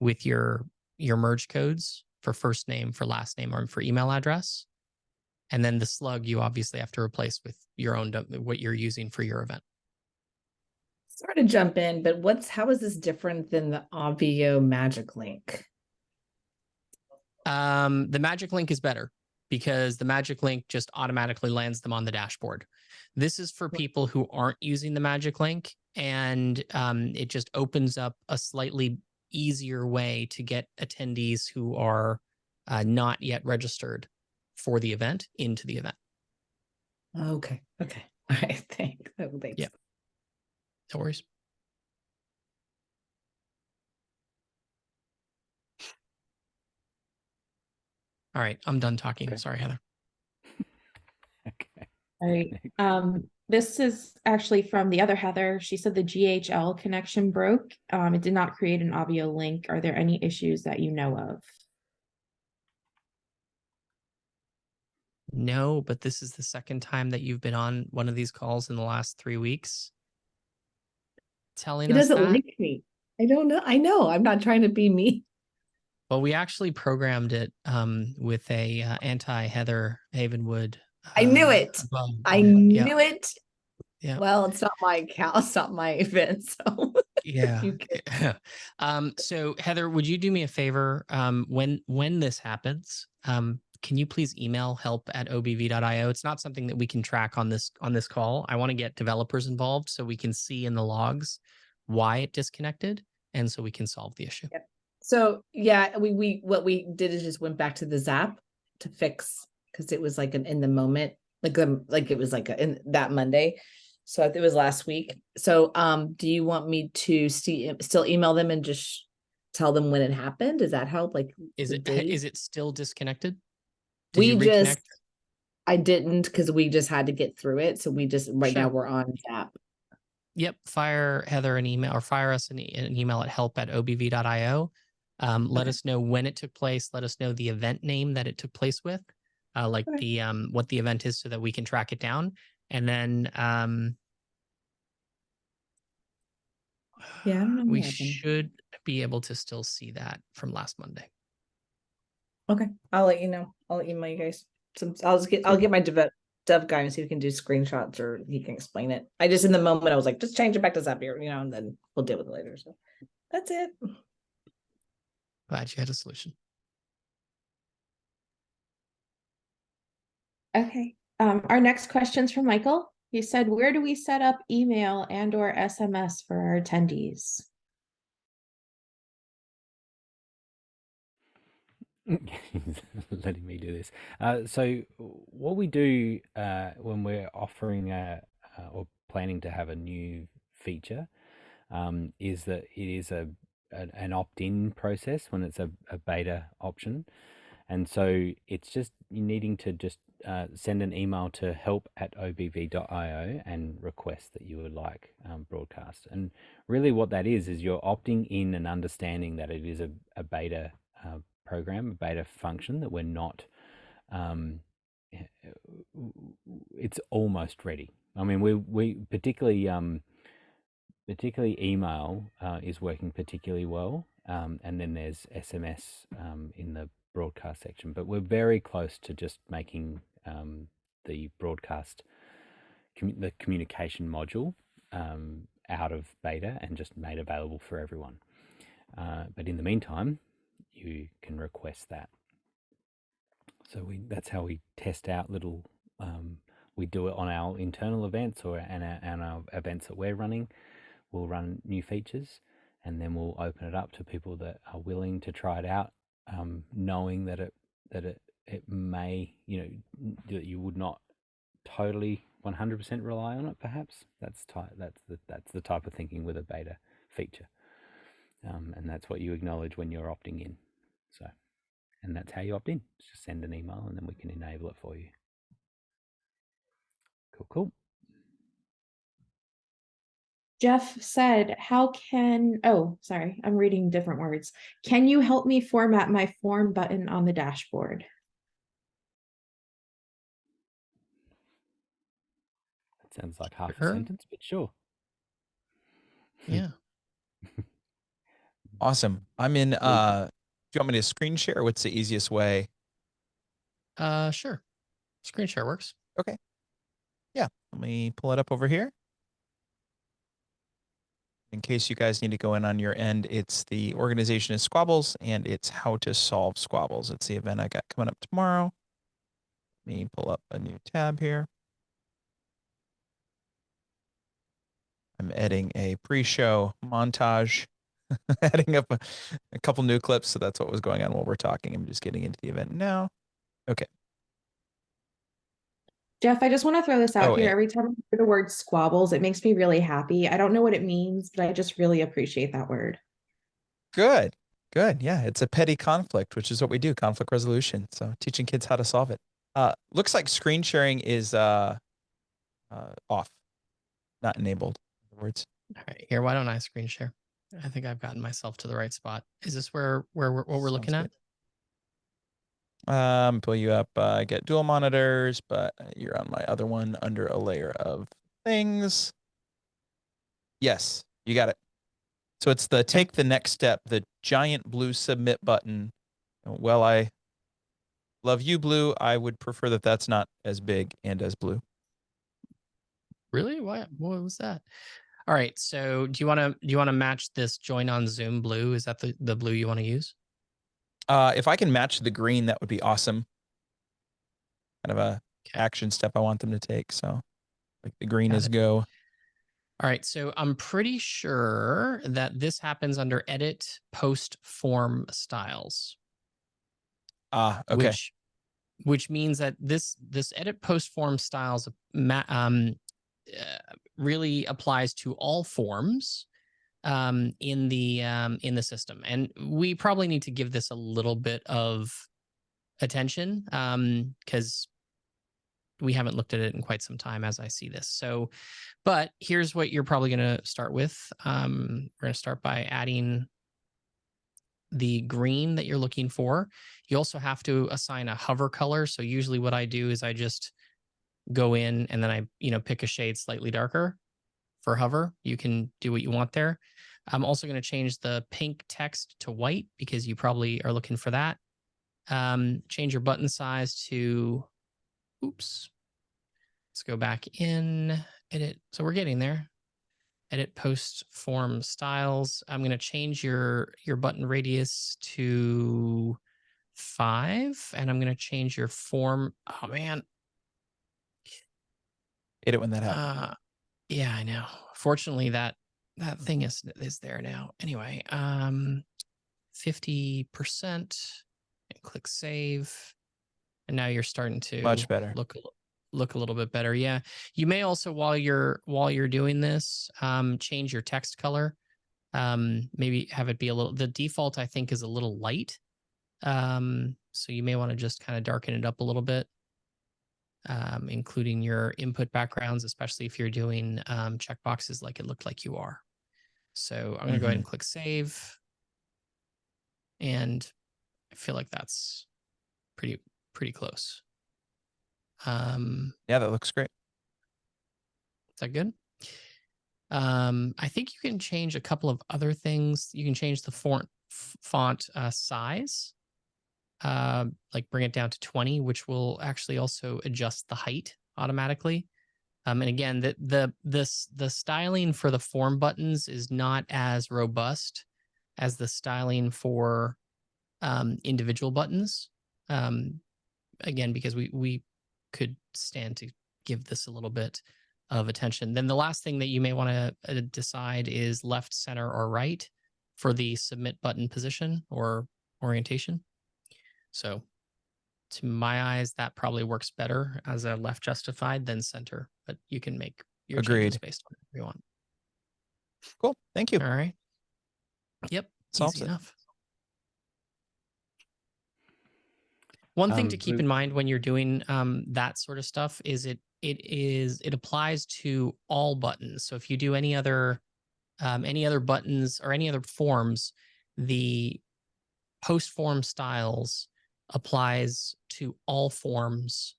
with your merge codes for first name, for last name, or for email address. And then the slug you obviously have to replace with your own, what you're using for your event. Sorry to jump in, but how is this different than the Obvio Magic Link? The Magic Link is better because the Magic Link just automatically lands them on the dashboard. This is for people who aren't using the Magic Link, and it just opens up a slightly easier way to get attendees who are not yet registered for the event into the event. Okay. All right. Thanks. Yeah. No worries. All right, I'm done talking. Okay. Sorry, Heather. Okay. All right. This is actually from the other Heather. She said the GHL connection broke. It did not create an Obvio link. Are there any issues that you know of? No, but this is the second time that you've been on one of these calls in the last 3 weeks telling It us doesn't that. link me. I don't know. I know. I'm not trying to be mean. Well, we actually programmed it with a anti-Heather Havenwood. I knew it. Bug. I Yeah. knew it. Yeah. Well, it's not my account. It's not my event. So Yeah. you can. So Heather, would you do me a favor? When this happens, can you please email help@obv.io? It's not something that we can track on this call. I want to get developers involved so we can see in the logs why it disconnected, and so we can solve the issue. Yep. So yeah, we what we did is just went back to the Zap to fix, because it was like an in the moment, like it was like in that Monday. So it was last week. So do you want me to still email them and just tell them when it happened? Does that help? Like, Is it still disconnected? Did we you reconnect? I didn't, because we just had to get through it. So we just now Sure. we're on Zap. Yep. Fire Heather an email, or fire us an email at help@obv.io. Let us know when it took place. Let us know the event name that it took place with, like the what the event is, so that we can track it down. And then Yeah, I don't know we what happened. should be able to still see that from last Monday. Okay, I'll let you know. I'll email you guys. I'll get my dev guy and see if he can do screenshots or he can explain it. I just in the moment I was like, just change it back to Zapier, and then we'll deal with it later. So that's it. Glad you had a solution. Okay. Our next question's from Michael. He said, where do we set up email and/or SMS for our attendees? Letting me do this. So what we do when we're offering or planning to have a new feature is that it is an opt-in process when it's a beta option. And so it's just you needing to just send an email to help@obv.io and request that you would like broadcast. And really what that is you're opting in and understanding that it is a beta program, a beta function, that we're not, it's almost ready. I mean, we particularly email is working particularly well. And then there's SMS in the broadcast section, but we're very close to just making the broadcast, the communication module out of beta and just made available for everyone. But in the meantime, you can request that. So that's how we test out little, we do it on our internal events and our events that we're running. We'll run new features, and then we'll open it up to people that are willing to try it out, knowing that it may, that you would not totally 100% rely on it. Perhaps that's the type of thinking with a beta feature, and that's what you acknowledge when you're opting in. So, and that's how you opt in. Just send an email, and then we can enable it for you. Cool. Jeff said, sorry, I'm reading different words. Can you help me format my form button on the dashboard? That sounds like half a sentence, but sure. Yeah. Awesome. I'm in, do you want me to screen share? What's the easiest way? Sure. Screen share works. Okay. Yeah. Let me pull it up over here. in case you guys need to go in on your end, it's the organization is Squabbles, and it's how to solve squabbles. It's the event I got coming up tomorrow. Let me pull up a new tab here. I'm editing a pre-show montage, adding up a couple new clips. So that's what was going on while we're talking. I'm just getting into the event now. Okay. Jeff, I just want to throw this out Oh, here. Every time I hear the word squabbles, it makes me really happy. I don't know what it means, but I just really appreciate that word. Good. Good. Yeah. It's a petty conflict, which is what we do, conflict resolution. So teaching kids how to solve it. Looks like screen sharing is off, not enabled. In other words. All right, here, why don't I screen share? I think I've gotten myself to the right spot. Is this where what we're looking at? Pull you up. I get dual monitors, but you're on my other one under a layer of things. Yes, you got it. So it's the take the next step, the giant blue submit button. Well, I love you, blue. I would prefer that that's not as big and as blue. Really? What was that? All right. So do you want to match this join on Zoom blue? Is that the blue you want to use? If I can match the green, that would be awesome. Kind of a action step I want them to take. So like the green is go. All right. So I'm pretty sure that this happens under edit post form styles. Okay. Which means that this edit post form styles really applies to all forms in the system, and we probably need to give this a little bit of attention because we haven't looked at it in quite some time as I see this. So, but here's what you're probably going to start with. We're going to start by adding the green that you're looking for. You also have to assign a hover color. So usually what I do is I just go in and then I, pick a shade slightly darker for hover. You can do what you want there. I'm also going to change the pink text to white because you probably are looking for that. Change your button size to, oops. Let's go back in, edit. So we're getting there. Edit post form styles. I'm going to change your button radius to 5, and I'm going to change your form. Oh man. Hate it when that happens. Yeah, I know. Fortunately, that thing is there now. Anyway, 50%, and click save. And now you're starting to much better. Look a little bit better. Yeah. You may also, while you're doing this, change your text color. Maybe have it be the default, I think, is a little light. So you may want to just kind of darken it up a little bit, including your input backgrounds, especially if you're doing checkboxes like it looked like you are. So I'm going to go ahead and click save. And I feel like that's pretty close. Yeah, that looks great. Is that good? I think you can change a couple of other things. You can change the font size, like bring it down to 20, which will actually also adjust the height automatically. And again, the styling for the form buttons is not as robust as the styling for individual buttons. Again, because we could stand to give this a little bit of attention. Then the last thing that you may want to decide is left, center, or right for the submit button position or orientation. So to my eyes, that probably works better as a left justified than center, but you can make your changes based on it if you want. Cool. Thank you. All right. Yep. Solves Easy it. enough. One thing to keep in mind when you're doing that sort of stuff is it applies to all buttons. So if you do any other buttons or any other forms, the post form styles applies to all forms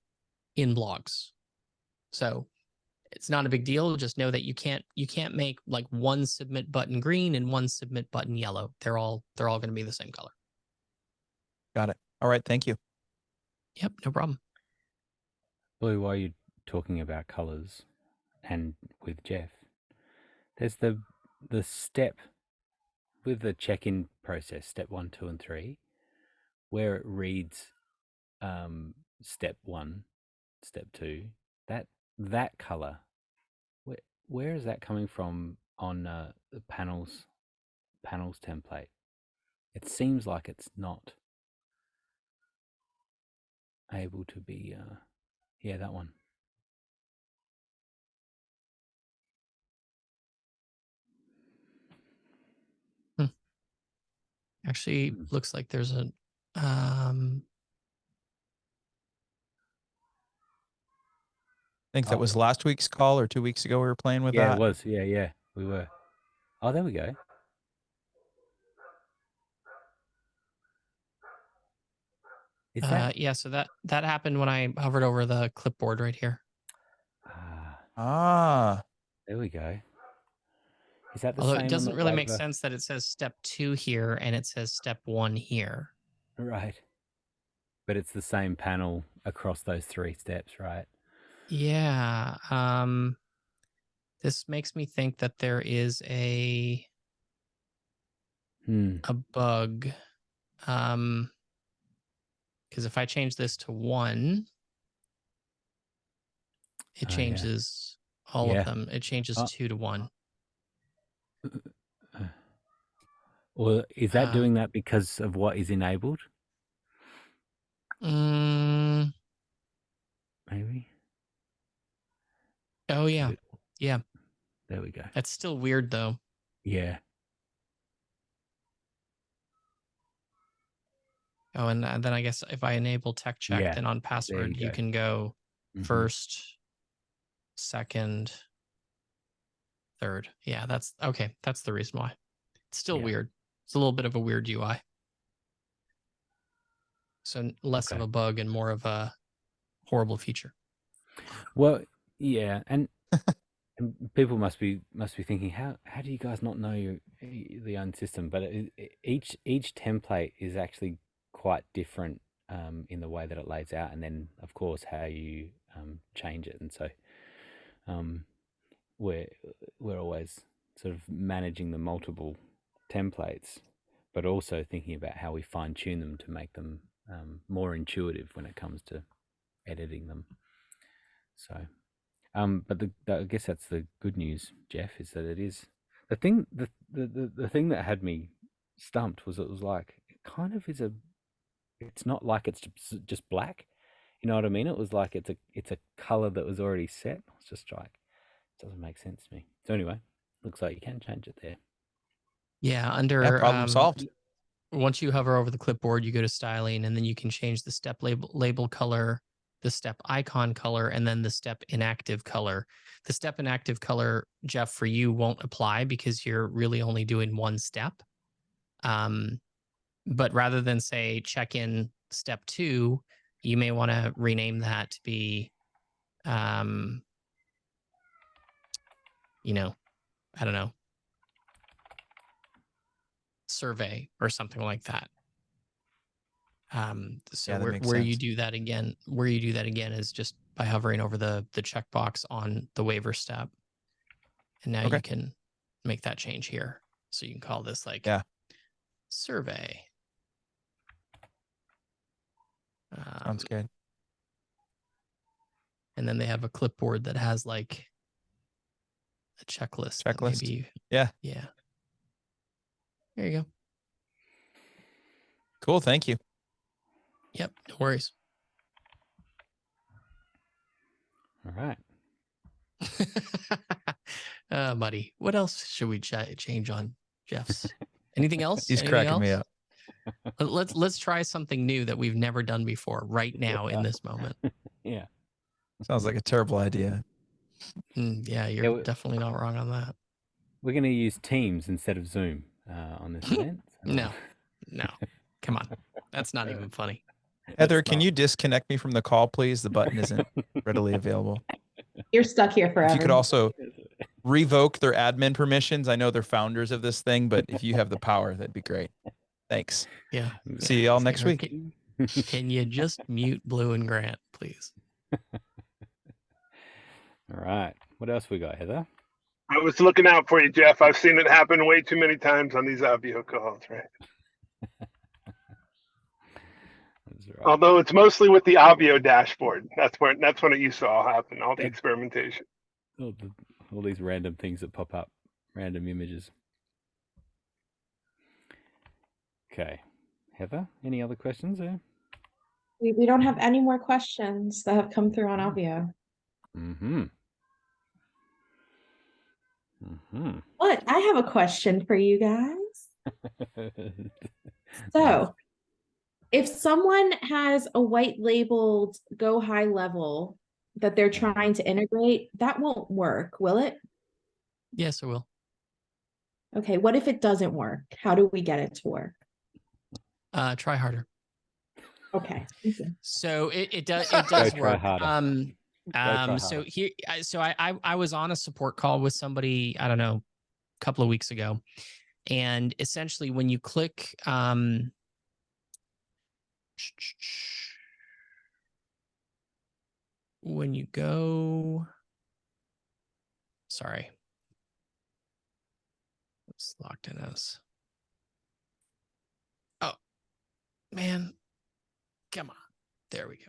in blogs. So it's not a big deal. Just know that you can't make like one submit button green and one submit button yellow. They're all going to be the same color. Got it. All right. Thank you. Yep, no problem. Blue, while you're talking about colors and with Jeff, there's the the step with the check-in process, step 1, 2, and 3, where it reads step 1, step 2, that color, where is that coming from on the panels template? It seems like it's not able to be yeah, that one. Actually, looks like there's a I think that was last week's call or 2 weeks ago we were playing with Yeah, that. it was. Yeah, we were. Oh, there we go. Is that? yeah, so that happened when I hovered over the clipboard right here. There we go. Is that the Although same? it doesn't on the really make waiver? sense that it says step 2 here and it says step 1 here. Right. But it's the same panel across those 3 steps, right? Yeah. This makes me think that there is a bug. Because if I change this to 1, it changes all of them. It changes 2 to 1. Or is that doing that because of what is enabled? Maybe. Oh, yeah. Yeah. There we go. That's still weird, though. Yeah. Oh, and then I guess if I enable tech check, then on password, you can go first, second, third. Yeah, that's okay. That's the reason why. It's still weird. It's a little bit of a weird UI. So less of a bug and more of a horrible feature. Well, yeah, and people must be thinking, how do you guys not know the own system? But each template is actually quite different in the way that it lays out, and then of course how you change it. And so we're always sort of managing the multiple templates, but also thinking about how we fine tune them to make them more intuitive when it comes to editing them. So. But I guess that's the good news, Jeff, is that it is the thing. The thing that had me stumped was it was like it kind of is a. It's not like it's just black, you know what I mean? It was like it's a color that was already set. It's just like it doesn't make sense to me. So anyway, looks like you can change it there. Yeah, under problem solved. Once you hover over the clipboard, you go to styling, and then you can change the step label color, the step icon color, and then the step inactive color. The step inactive color, Jeff, for you won't apply because you're really only doing one step. But rather than say check in step 2, you may want to rename that to be, you know, I don't know, survey or something like that. So Yeah, where you do that again, is just by hovering over the checkbox on the waiver step. And now you can make that change here. So you can call this like survey. Sounds good. And then they have a clipboard that has like a checklist. Maybe, yeah. There you go. Cool. Thank you. Yep. No worries. All right. Buddy, what else should we change on Jeff's? Anything else? He's cracking me up. Let's try something new that we've never done before right now in this moment. Yeah. Sounds like a terrible idea. Yeah, you're definitely not wrong on that. We're going to use Teams instead of Zoom on this event. No, come on. That's not even funny. Heather, can you disconnect me from the call, please? The button isn't readily available. You're stuck here forever. If you could also revoke their admin permissions. I know they're founders of this thing, but if you have the power, that'd be great. Thanks. Yeah. See y'all next week. Can you just mute Blue and Grant, please? All right. What else we got, Heather? I was looking out for you, Jeff. I've seen it happen way too many times on these Obvio calls, right? That's right. Although it's mostly with the Obvio dashboard. That's when it used to all happen, all the experimentation. All these random things that pop up, random images. Okay. Heather, any other questions there? We don't have any more questions that have come through on Obvio. Mm-hmm. Mm-hmm. But I have a question for you guys. So, if someone has a white labeled Go High Level that they're trying to integrate, that won't work, will it? Yes, it will. Okay, what if it doesn't work? How do we get it to work? Try harder. Okay. So it does try work. harder. So here, I was on a support call with somebody, I don't know, a couple of weeks ago, and essentially when you click, when you go, sorry, it's locked in us. Oh man, come on, there we go.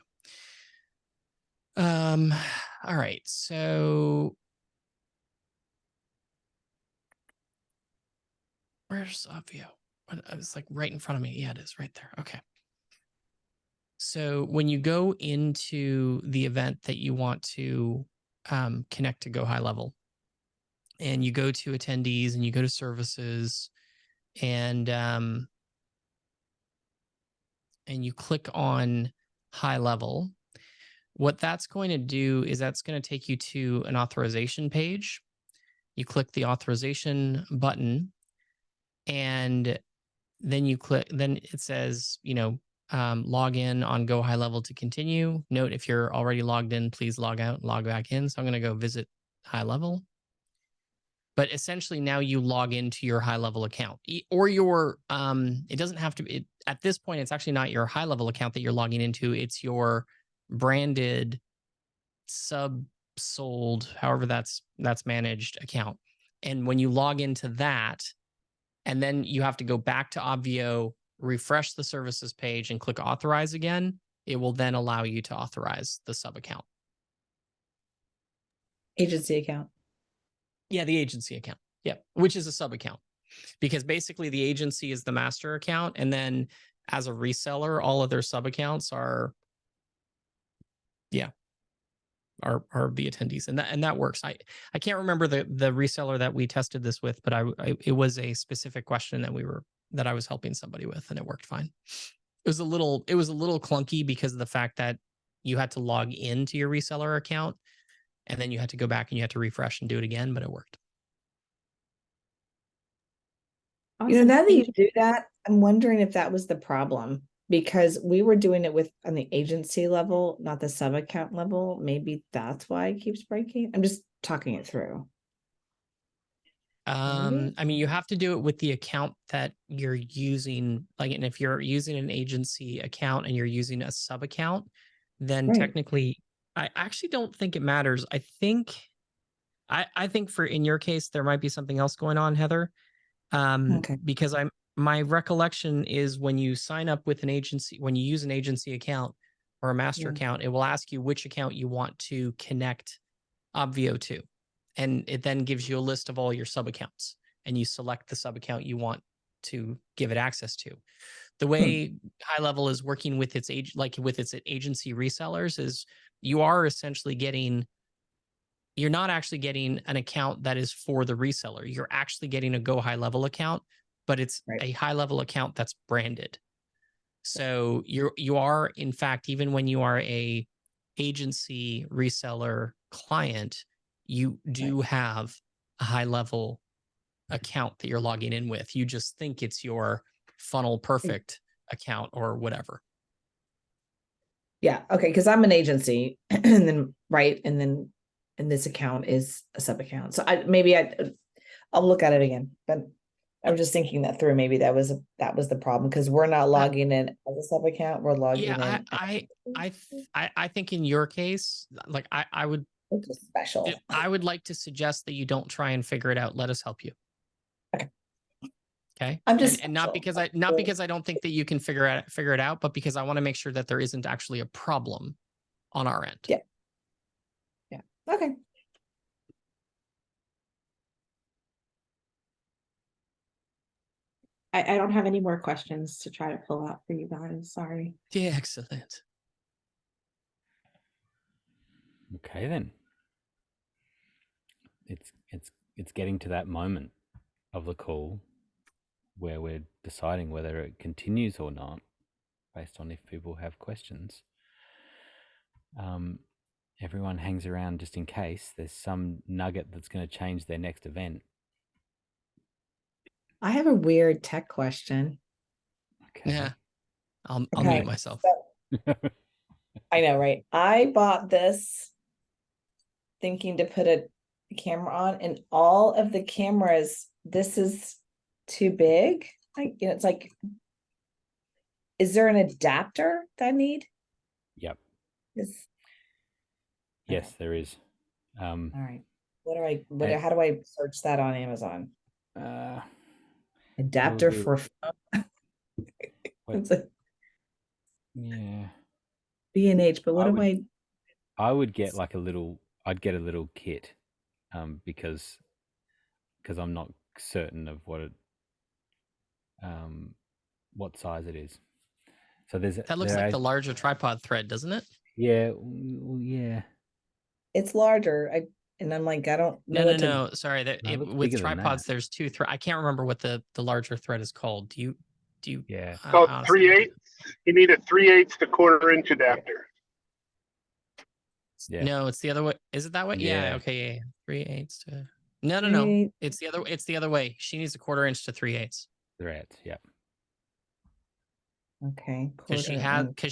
All right, so where's Obvio? It's like right in front of me. Yeah, it is right there. Okay. So when you go into the event that you want to connect to Go High Level, and you go to attendees and you go to services, and you click on High Level, what that's going to do is that's going to take you to an authorization page. You click the authorization button, and then you click, then it says, log in on Go High Level to continue. Note, if you're already logged in, please log out, log back in. So I'm going to go visit High Level. But essentially now you log into your High Level account, or your, it doesn't have to be, at this point, it's actually not your High Level account that you're logging into. It's your branded sold, however that's managed account. And when you log into that, and then you have to go back to Obvio, refresh the services page, and click authorize again, it will then allow you to authorize the sub account. Agency account. Yeah, the agency account. Yeah, which is a sub account, because basically the agency is the master account, and then as a reseller, all of their sub accounts are the attendees, and that works. I can't remember the reseller that we tested this with, but it was a specific question that I was helping somebody with, and it worked fine. It was a little clunky because of the fact that you had to log into your reseller account, and then you had to go back and you had to refresh and do it again, but it worked. Now that you do that, I'm wondering if that was the problem, because we were doing it on the agency level, not the sub account level. Maybe that's why it keeps breaking. I'm just talking it through. I mean, you have to do it with the account that you're using. Like, and if you're using an agency account and you're using a sub account, then technically, I actually don't think it matters. I think for in your case, there might be something else going on, Heather. Because my recollection is when you sign up with an agency, when you use an agency account or a master account, it will ask you which account you want to connect Obvio to. And it then gives you a list of all your sub accounts, and you select the sub account you want to give it access to. The way High Level is working with its agency resellers is you are essentially you're not actually getting an account that is for the reseller. You're actually getting a Go High Level account, but it's a High Level account that's branded. So you are, in fact, even when you are a agency reseller client, you do have a High Level account that you're logging in with. You just think it's your Funnel Perfect account or whatever. Yeah. Okay. Because I'm an agency, and this account is a sub account. So I'll look at it again, but I'm just thinking that through. Maybe that was the problem, because we're not logging in as a sub account. We're logging in. I think in your case, like I would It's just special. I would like to suggest that you don't try and figure it out. Let us help you. Okay. Okay. I'm just and not because I don't think that you can figure it out, but because I want to make sure that there isn't actually a problem on our end. Yeah. Yeah. Okay. I don't have any more questions to try to pull out for you guys. Sorry. Yeah, excellent. Okay then. It's getting to that moment of the call where we're deciding whether it continues or not, based on if people have questions. Everyone hangs around just in case there's some nugget that's going to change their next event. I have a weird tech question. Okay. Yeah. I'll Okay. mute myself. I know, right? I bought this thinking to put a camera on, and all of the cameras, this is too big. It's like, is there an adapter that I need? Yep. Yes, okay. There is. All right. How do I search that on Amazon? Adapter for phone. It's like, yeah. B&H, but I would get like I'd get a little kit, because I'm not certain of what size it is. So that looks like the larger tripod thread, doesn't it? Yeah, yeah. It's larger. I'm like, I don't know. No. Sorry, with tripods, there's two thread. I can't remember what the larger thread is called. Do you? Yeah. It's called 3/8. You need a 3/8 to 1/4-inch adapter. Yeah. No, it's the other way. Is it that way? Yeah. Okay. Yeah. 3/8 to. No. It's the other way. She needs a 1/4-inch to 3/8. 3/8. Yeah. Okay. Because she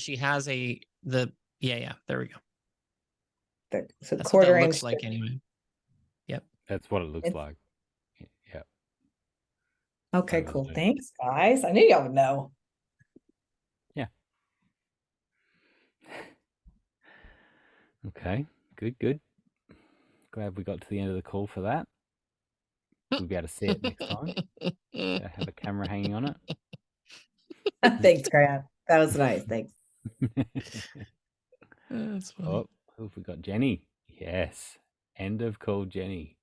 has there we go. So that's 1/4 what that inch looks like anyway. Yep. That's what it looks like. Yeah. Okay, cool. Thanks, guys. I knew y'all would know. Yeah. Okay. Good. Glad we got to the end of the call for that. We'll be able to see it next time. Have a camera hanging on it. Thanks, Grant. That was nice. Thanks. That's funny. Oh, who have we got? Jenny. Yes. End of call, Jenny.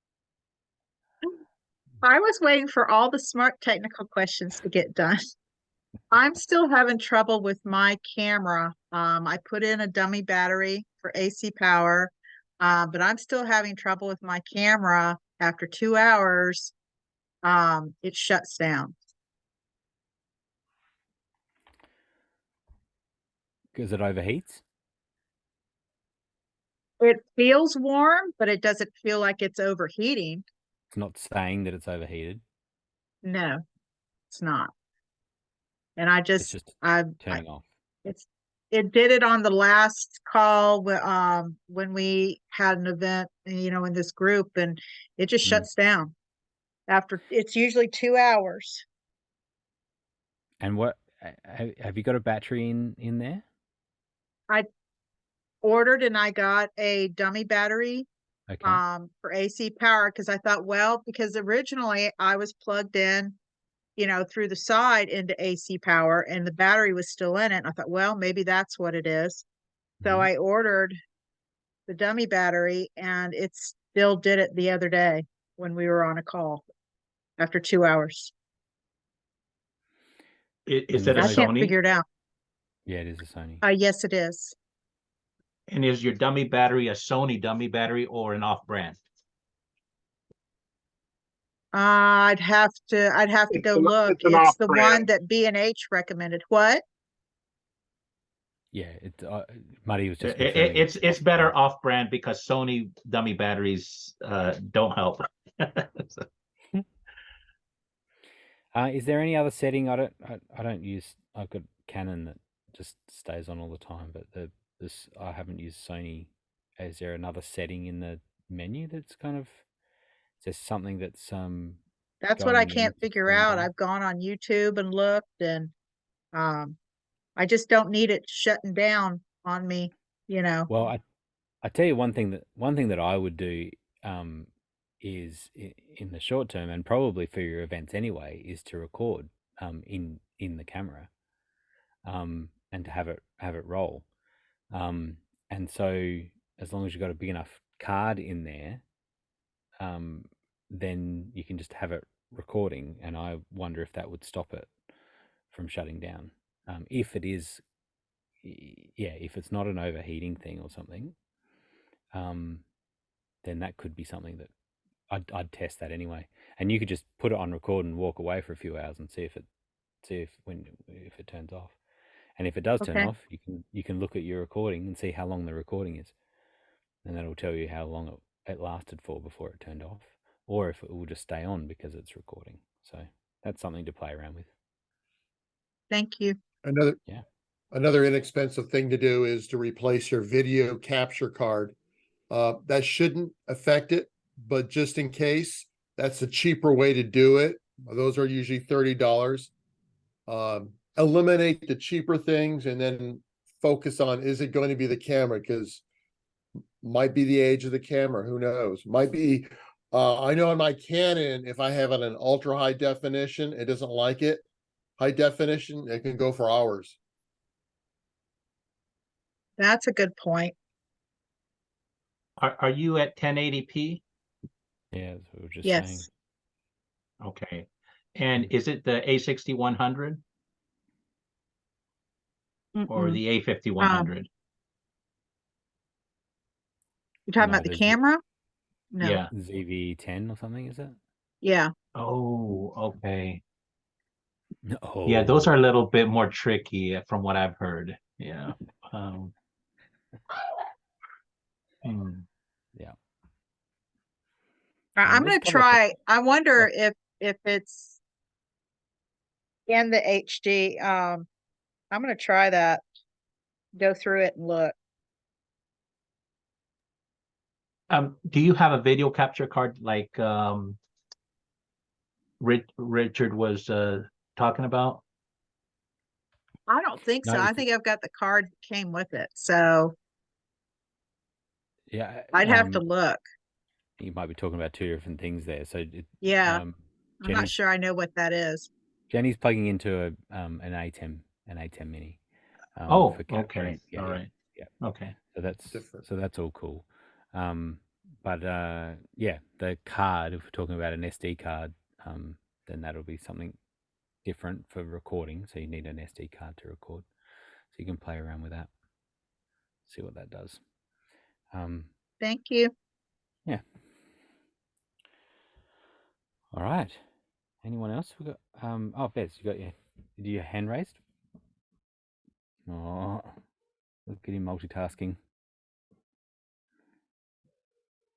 I was waiting for all the smart technical questions to get done. I'm still having trouble with my camera. I put in a dummy battery for AC power, but I'm still having trouble with my camera. After 2 hours, it shuts down. Because it overheats? It feels warm, but it doesn't feel like it's overheating. It's not saying that it's overheated. No, it's not. And it's just turning off. It did it on the last call when we had an event, in this group, and it just shuts down after. It's usually 2 hours. And what have you got a battery in there? I ordered and I got a dummy battery for AC power, because I thought, because originally I was plugged in through the side into AC power and the battery was still in it. And I thought, maybe that's what it is. So I ordered the dummy battery, and it still did it the other day when we were on a call after 2 hours. Is it a Sony? I can't figure it out. Yeah, it is a Sony. Yes, it is. And is your dummy battery a Sony dummy battery or an off-brand? I'd have to go look. It's the one that B&H recommended. What? Yeah, Muddy was just. It's better off-brand because Sony dummy batteries don't help. Is there any other setting? I don't use. I've got Canon that just stays on all the time, but I haven't used Sony. Is there another setting in the menu that's kind of? Is there something that's That's what I can't figure out. I've gone on YouTube and looked, and I just don't need it shutting down on me. Well, I tell you one thing that I would do is in the short term, and probably for your events anyway, is to record in the camera and to have it roll. And so as long as you've got a big enough card in there, then you can just have it recording. And I wonder if that would stop it from shutting down. If it is, if it's not an overheating thing or something, then that could be something that I'd test that anyway. And you could just put it on record and walk away for a few hours and see if it turns off. And if it does turn off, you can look at your recording and see how long the recording is, and that'll tell you how long it lasted for before it turned off, or if it will just stay on because it's recording. So that's something to play around with. Thank you. Another inexpensive thing to do is to replace your video capture card. That shouldn't affect it, but just in case, that's a cheaper way to do it. Those are usually $30. Eliminate the cheaper things and then focus on, is it going to be the camera? Because might be the age of the camera, who knows? Might be, I know on my Canon, if I have it in ultra high definition, it doesn't like it. High definition, it can go for hours. That's a good point. Are you at 1080p? Yeah, that's what we were just saying. Okay. And is it the A6100 or the A5100? You're talking about the camera? No. Yeah. ZV-10 or something, is it? Yeah. Oh, okay. Oh. Yeah, those are a little bit more tricky from what I've heard. Yeah. Yeah. I'm going to try. I wonder if it's in the HD. I'm going to try that. Go through it and look. Do you have a video capture card like Richard was talking about? I don't think so. No, I think I've got the card that came with it. So yeah, I'd have to look. You might be talking about two different things there. So I'm not sure I know what that is. Jenny's plugging into an A10 mini. For capturing. Okay. Yeah, all right. Yeah. Okay. So that's different. So that's all cool. But the card, if we're talking about an SD card, then that'll be something different for recording. So you need an SD card to record. So you can play around with that. See what that does. Thank you. Yeah. All right. Anyone else? We got Bez, you got your hand raised? Oh, look at him multitasking.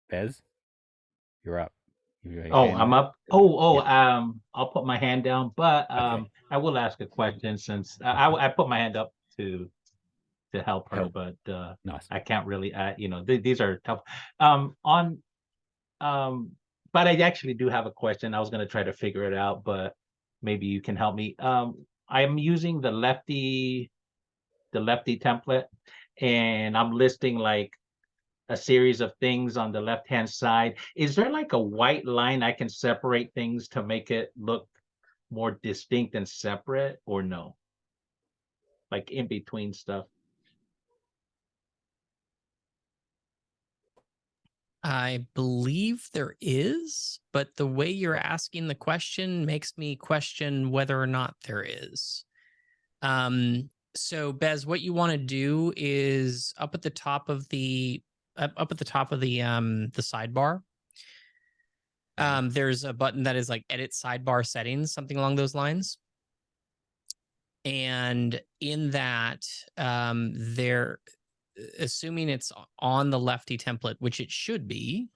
Bez, you're up. I'm up. I'll put my hand down, but Okay. I will ask a question since I put my hand up to help her, but Nice. I can't really. These are tough. But I actually do have a question. I was going to try to figure it out, but maybe you can help me. I'm using the lefty template, and I'm listing like a series of things on the left-hand side. Is there like a white line I can separate things to make it look more distinct and separate, or no? Like in between stuff? I believe there is, but the way you're asking the question makes me question whether or not there is. So Bez, what you want to do is up at the top of the sidebar. There's a button that is like edit sidebar settings, something along those lines. And in that, there, assuming it's on the lefty template, which it should be,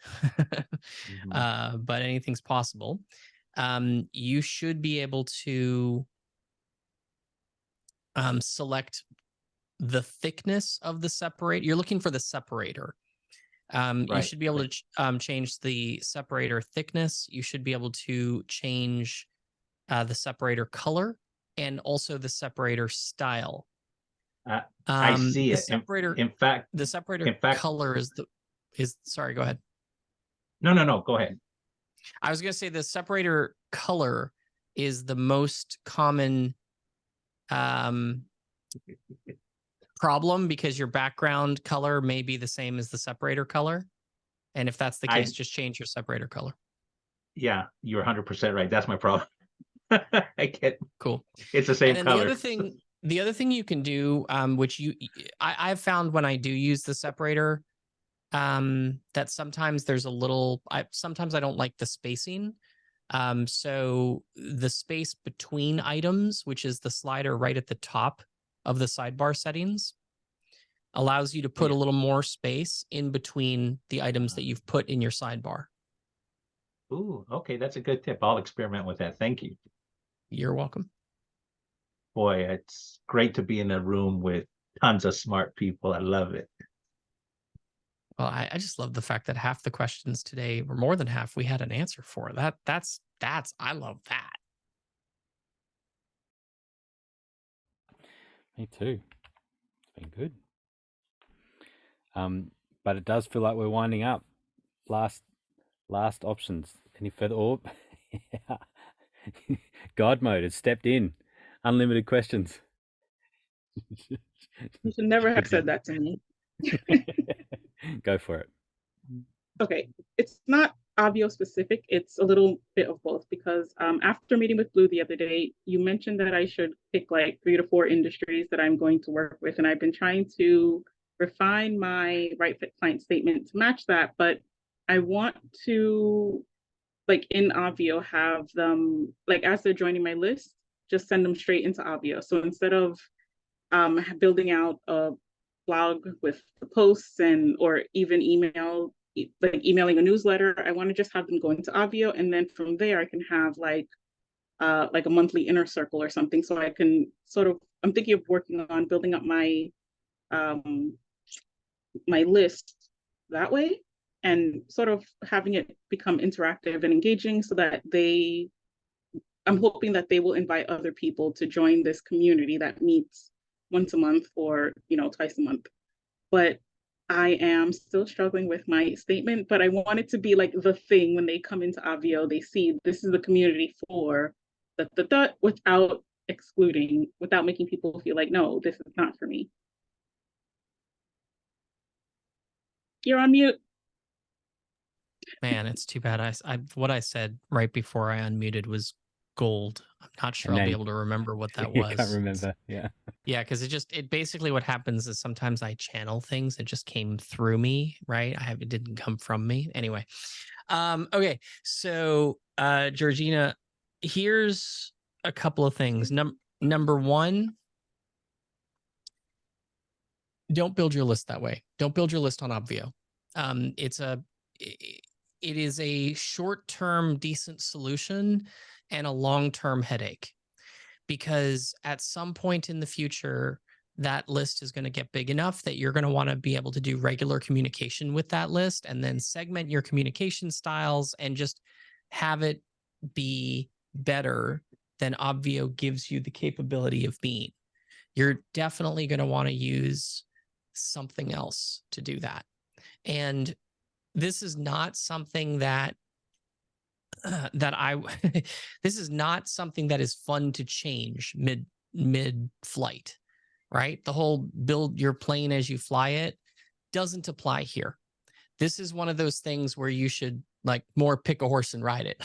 but anything's possible. You should be able to select the thickness of the separator. You're looking for the separator. You should be able to change the separator thickness. You should be able to change the separator color and also the separator style. I see The it. separator, In fact, the separator color is sorry, go ahead. No, go ahead. I was going to say the separator color is the most common problem because your background color may be the same as the separator color. And if that's the case, just change your separator color. Yeah, you're 100% right. That's my problem. I get cool. It's the same and then color. The other thing you can do, which I've found when I do use the separator, that sometimes there's a little. Sometimes I don't like the spacing. So the space between items, which is the slider right at the top of the sidebar settings, allows you to put a little more space in between the items that you've put in your sidebar. Ooh, okay, that's a good tip. I'll experiment with that. Thank you. You're welcome. Boy, it's great to be in a room with tons of smart people. I love it. Well, I just love the fact that half the questions today, or more than half, we had an answer for. That's I love that. Me too. It's been good. But it does feel like we're winding up. Last options. Any further? Oh, yeah. God mode has stepped in. Unlimited questions. You should never have said that to me. Go for it. Okay, it's not Obvio specific. It's a little bit of both because after meeting with Blue the other day, you mentioned that I should pick like 3 to 4 industries that I'm going to work with. And I've been trying to refine my right fit client statement to match that. But I want to, like in Obvio, have them, like as they're joining my list, just send them straight into Obvio. So instead of building out a blog with the posts or even emailing a newsletter, I want to just have them go into Obvio, and then from there I can have like a monthly inner circle or something, so I can I'm thinking of working on building up my my list that way, and sort of having it become interactive and engaging so that I'm hoping that they will invite other people to join this community that meets once a month or twice a month. But I am still struggling with my statement, but I want it to be like the thing when they come into Obvio, they see this is the community for without without making people feel like, no, this is not for me. You're on mute. Man, it's too bad. What I said right before I unmuted was gold. I'm not sure I'll be able to remember what that was. I can't remember. Yeah. Yeah, because it basically what happens is sometimes I channel things. It just came through me, right? It didn't come from me. Anyway. Okay. So Georgina, here's a couple of things. Number one, don't build your list that way. Don't build your list on Obvio. It is a short-term decent solution and a long-term headache, because at some point in the future, that list is going to get big enough that you're going to want to be able to do regular communication with that list, and then segment your communication styles and just have it be better than Obvio gives you the capability of being. You're definitely going to want to use something else to do that. And this is not something that this is not something that is fun to change mid flight, right? The whole build your plane as you fly it doesn't apply here. This is one of those things where you should like more pick a horse and ride it.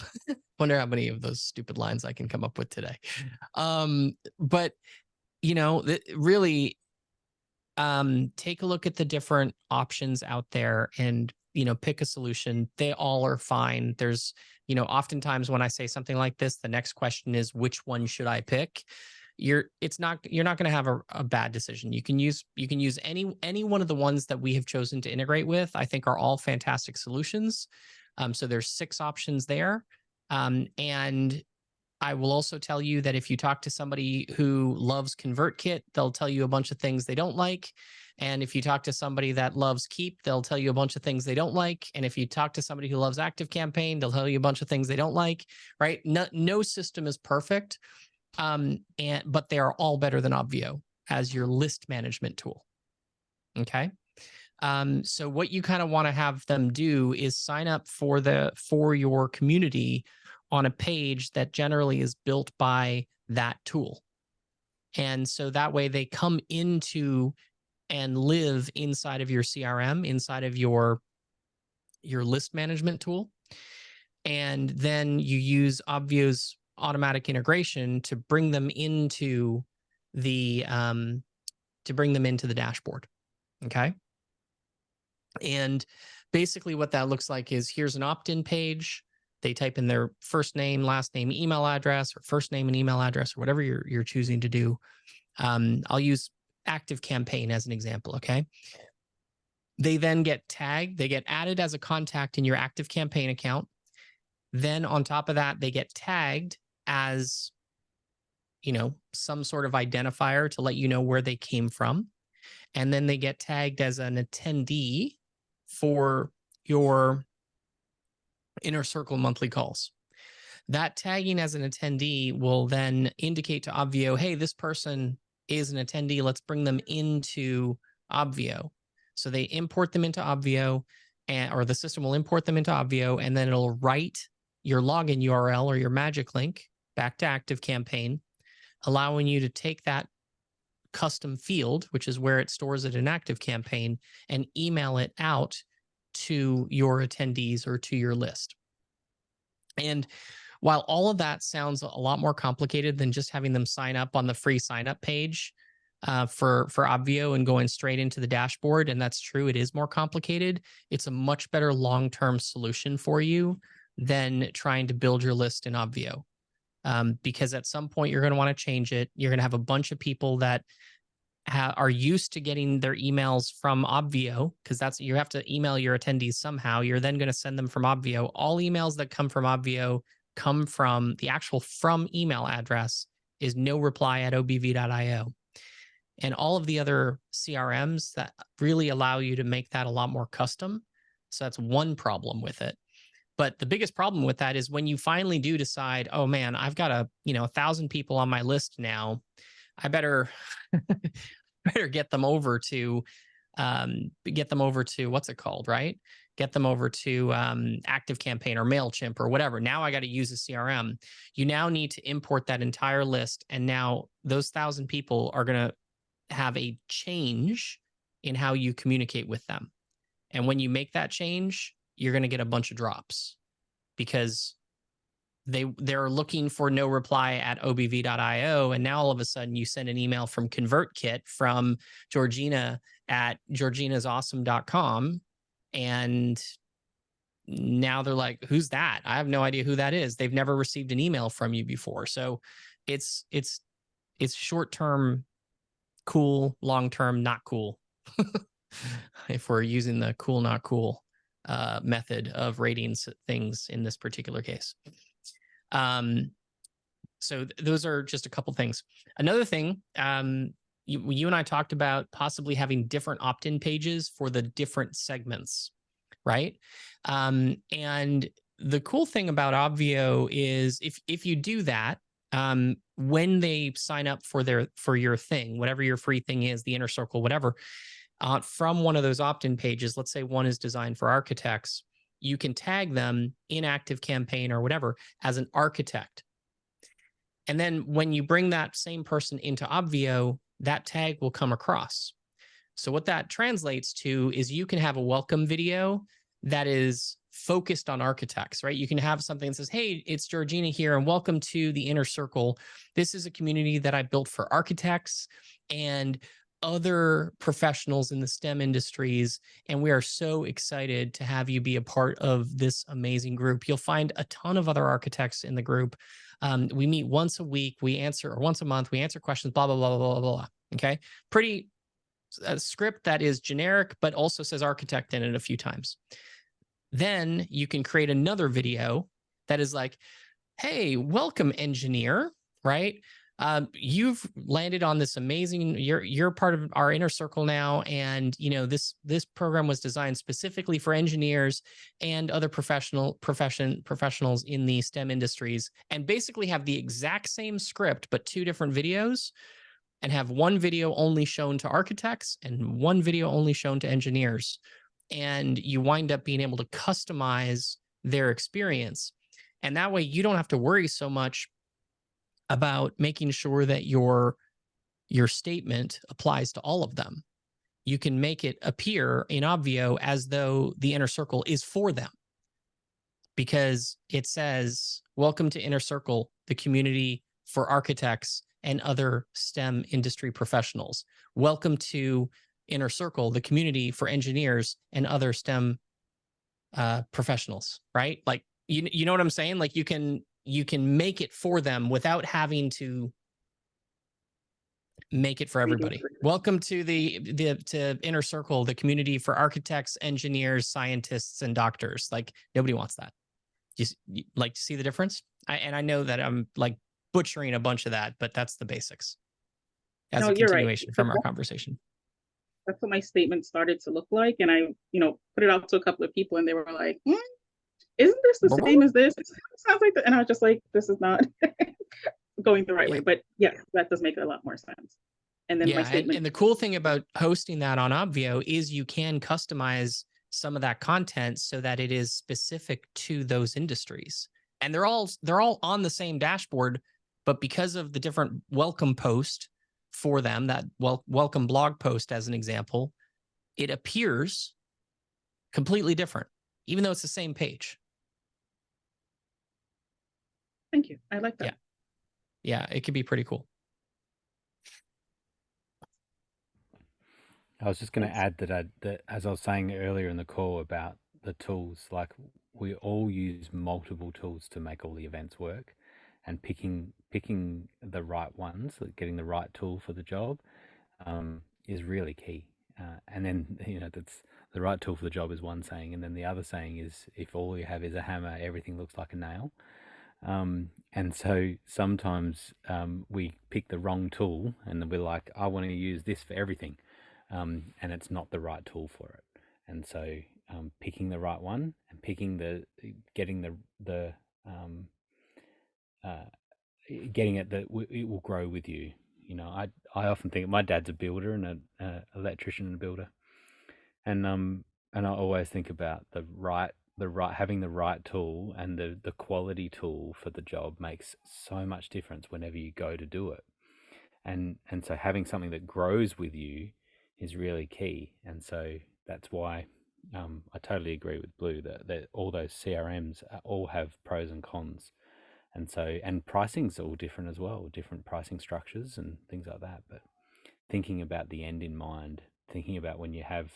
Wonder how many of those stupid lines I can come up with today. But really take a look at the different options out there and pick a solution. They all are fine. There's oftentimes when I say something like this, the next question is, which one should I pick? You're not going to have a bad decision. You can use any one of the ones that we have chosen to integrate with. I think are all fantastic solutions. So there's 6 options there. And I will also tell you that if you talk to somebody who loves ConvertKit, they'll tell you a bunch of things they don't like. And if you talk to somebody that loves Keep, they'll tell you a bunch of things they don't like. And if you talk to somebody who loves ActiveCampaign, they'll tell you a bunch of things they don't like, right? No system is perfect, but they are all better than Obvio. as your list management tool. Okay. So what you kind of want to have them do is sign up for your community on a page that generally is built by that tool. And so that way they come into and live inside of your CRM, inside of your list management tool. And then you use Obvio's automatic integration to bring them into the dashboard. Okay. And basically what that looks like is here's an opt-in page. They type in their first name, last name, email address, or first name and email address, or whatever you're choosing to do. I'll use ActiveCampaign as an example. Okay. They then get tagged. They get added as a contact in your ActiveCampaign account. Then on top of that, they get tagged as, some sort of identifier to let you know where they came from. And then they get tagged as an attendee for your Inner Circle monthly calls. That tagging as an attendee will then indicate to Obvio, hey, this person is an attendee. Let's bring them into Obvio. So they import them into Obvio, or the system will import them into Obvio, and then it'll write your login URL or your magic link back to ActiveCampaign, allowing you to take that custom field, which is where it stores it in ActiveCampaign, and email it out to your attendees or to your list. And while all of that sounds a lot more complicated than just having them sign up on the free sign up page for Obvio and going straight into the dashboard, and that's true, it is more complicated, it's a much better long-term solution for you than trying to build your list in Obvio. Because at some point you're going to want to change it. You're going to have a bunch of people that are used to getting their emails from Obvio, because you have to email your attendees somehow. You're then going to send them from Obvio. All emails that come from Obvio come from the actual from email address is no reply at obv.io. And all of the other CRMs that really allow you to make that a lot more custom. So that's one problem with it. But the biggest problem with that is when you finally do decide, oh man, I've got 1,000 people on my list now. I better get them over to what's it called, right? Get them over to ActiveCampaign or MailChimp or whatever. Now I got to use a CRM. You now need to import that entire list. And now those 1,000 people are going to have a change in how you communicate with them. And when you make that change, you're going to get a bunch of drops because they're looking for no reply at obv.io. And now all of a sudden you send an email from ConvertKit from Georgina at georginasawesome.com. And now they're like, who's that? I have no idea who that is. They've never received an email from you before. So it's short-term cool, long-term not cool. If we're using the cool, not cool method of rating things in this particular case. So those are just a couple things. Another thing, you and I talked about possibly having different opt-in pages for the different segments, right? And the cool thing about Obvio is if you do that, when they sign up for your thing, whatever your free thing is, the Inner Circle, whatever, from one of those opt-in pages, let's say one is designed for architects, you can tag them in ActiveCampaign or whatever as an architect. And then when you bring that same person into Obvio, that tag will come across. So what that translates to is you can have a welcome video that is focused on architects, right? You can have something that says, hey, it's Georgina here and welcome to the Inner Circle. This is a community that I built for architects and other professionals in the STEM industries, and we are so excited to have you be a part of this amazing group. You'll find a ton of other architects in the group. We meet once a week, or once a month, we answer questions, blah, blah, blah, blah, blah, blah. Okay. Pretty script that is generic, but also says architect in it a few times. Then you can create another video that is like, hey, welcome engineer, right? You've landed on this amazing, you're part of our Inner Circle now. And, this program was designed specifically for engineers and other professionals in the STEM industries, and basically have the exact same script, but two different videos and have one video only shown to architects and one video only shown to engineers. And you wind up being able to customize their experience. And that way you don't have to worry so much about making sure that your statement applies to all of them. You can make it appear in Obvio as though the inner circle is for them, because it says, welcome to Inner Circle, the community for architects and other STEM industry professionals. Welcome to Inner Circle, the community for engineers and other STEM professionals, right? Like, you know what I'm saying? Like, you can make it for them without having to make it for everybody. Welcome to to Inner Circle, the community for architects, engineers, scientists, and doctors. Like, nobody wants that. You like to see the difference? I know that I'm like butchering a bunch of that, but that's the basics. As a continuation from our conversation. That's what my statement started to look like. And I, put it out to a couple of people and they were like, isn't this the same as this? It sounds like that. And I was just like, this is not going the right way. But yeah, that does make a lot more sense. And then my statement. And the cool thing about hosting that on Obvio is you can customize some of that content so that it is specific to those industries. And they're all on the same dashboard, but because of the different welcome post for them, that welcome blog post as an example, it appears completely different, even though it's the same page. Thank you. I like that. Yeah, it could be pretty cool. I was just going to add that as I was saying earlier in the call about the tools, like we all use multiple tools to make all the events work, and picking the right ones, getting the right tool for the job, is really key. And then that's the right tool for the job is one saying, and then the other saying is, if all you have is a hammer, everything looks like a nail. And so sometimes we pick the wrong tool, and then we're like, I want to use this for everything. And it's not the right tool for it. And so picking the right one and getting it that it will grow with you. I often think my dad's a builder and an electrician and a builder, and I always think about having the right tool, and the quality tool for the job makes so much difference whenever you go to do it. And so having something that grows with you is really key. And so that's why I totally agree with Blue that all those CRMs all have pros and cons. And so, and pricing's all different as well, different pricing structures and things like that. But thinking about the end in mind, thinking about when you have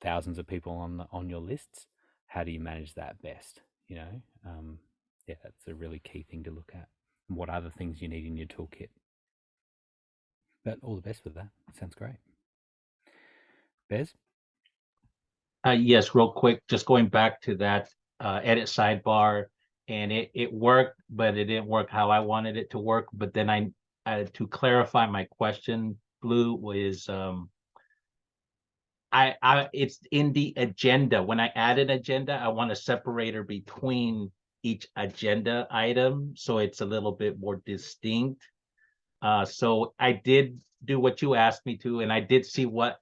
thousands of people on your lists, how do you manage that best? That's a really key thing to look at. And what other things you need in your toolkit. But all the best with that. Sounds great. Bez? Yes, real quick, just going back to that edit sidebar, and it worked, but it didn't work how I wanted it to work. But then to clarify my question, Blue, was it's in the agenda. When I add an agenda, I want a separator between each agenda item, so it's a little bit more distinct. So I did do what you asked me to, and I did see what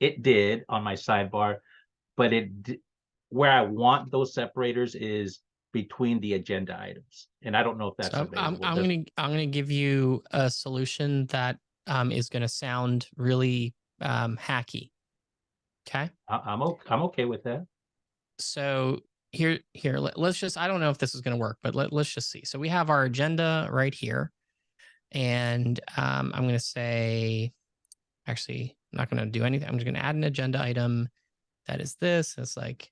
it did on my sidebar, but where I want those separators is between the agenda items, and I don't know if that's available. I'm gonna give you a solution that is gonna sound really hacky. Okay. I'm okay with that. So here, let's just, I don't know if this is gonna work, but let's just see. So we have our agenda right here, and I'm gonna say, actually, I'm not gonna do anything. I'm just gonna add an agenda item. That is this. It's like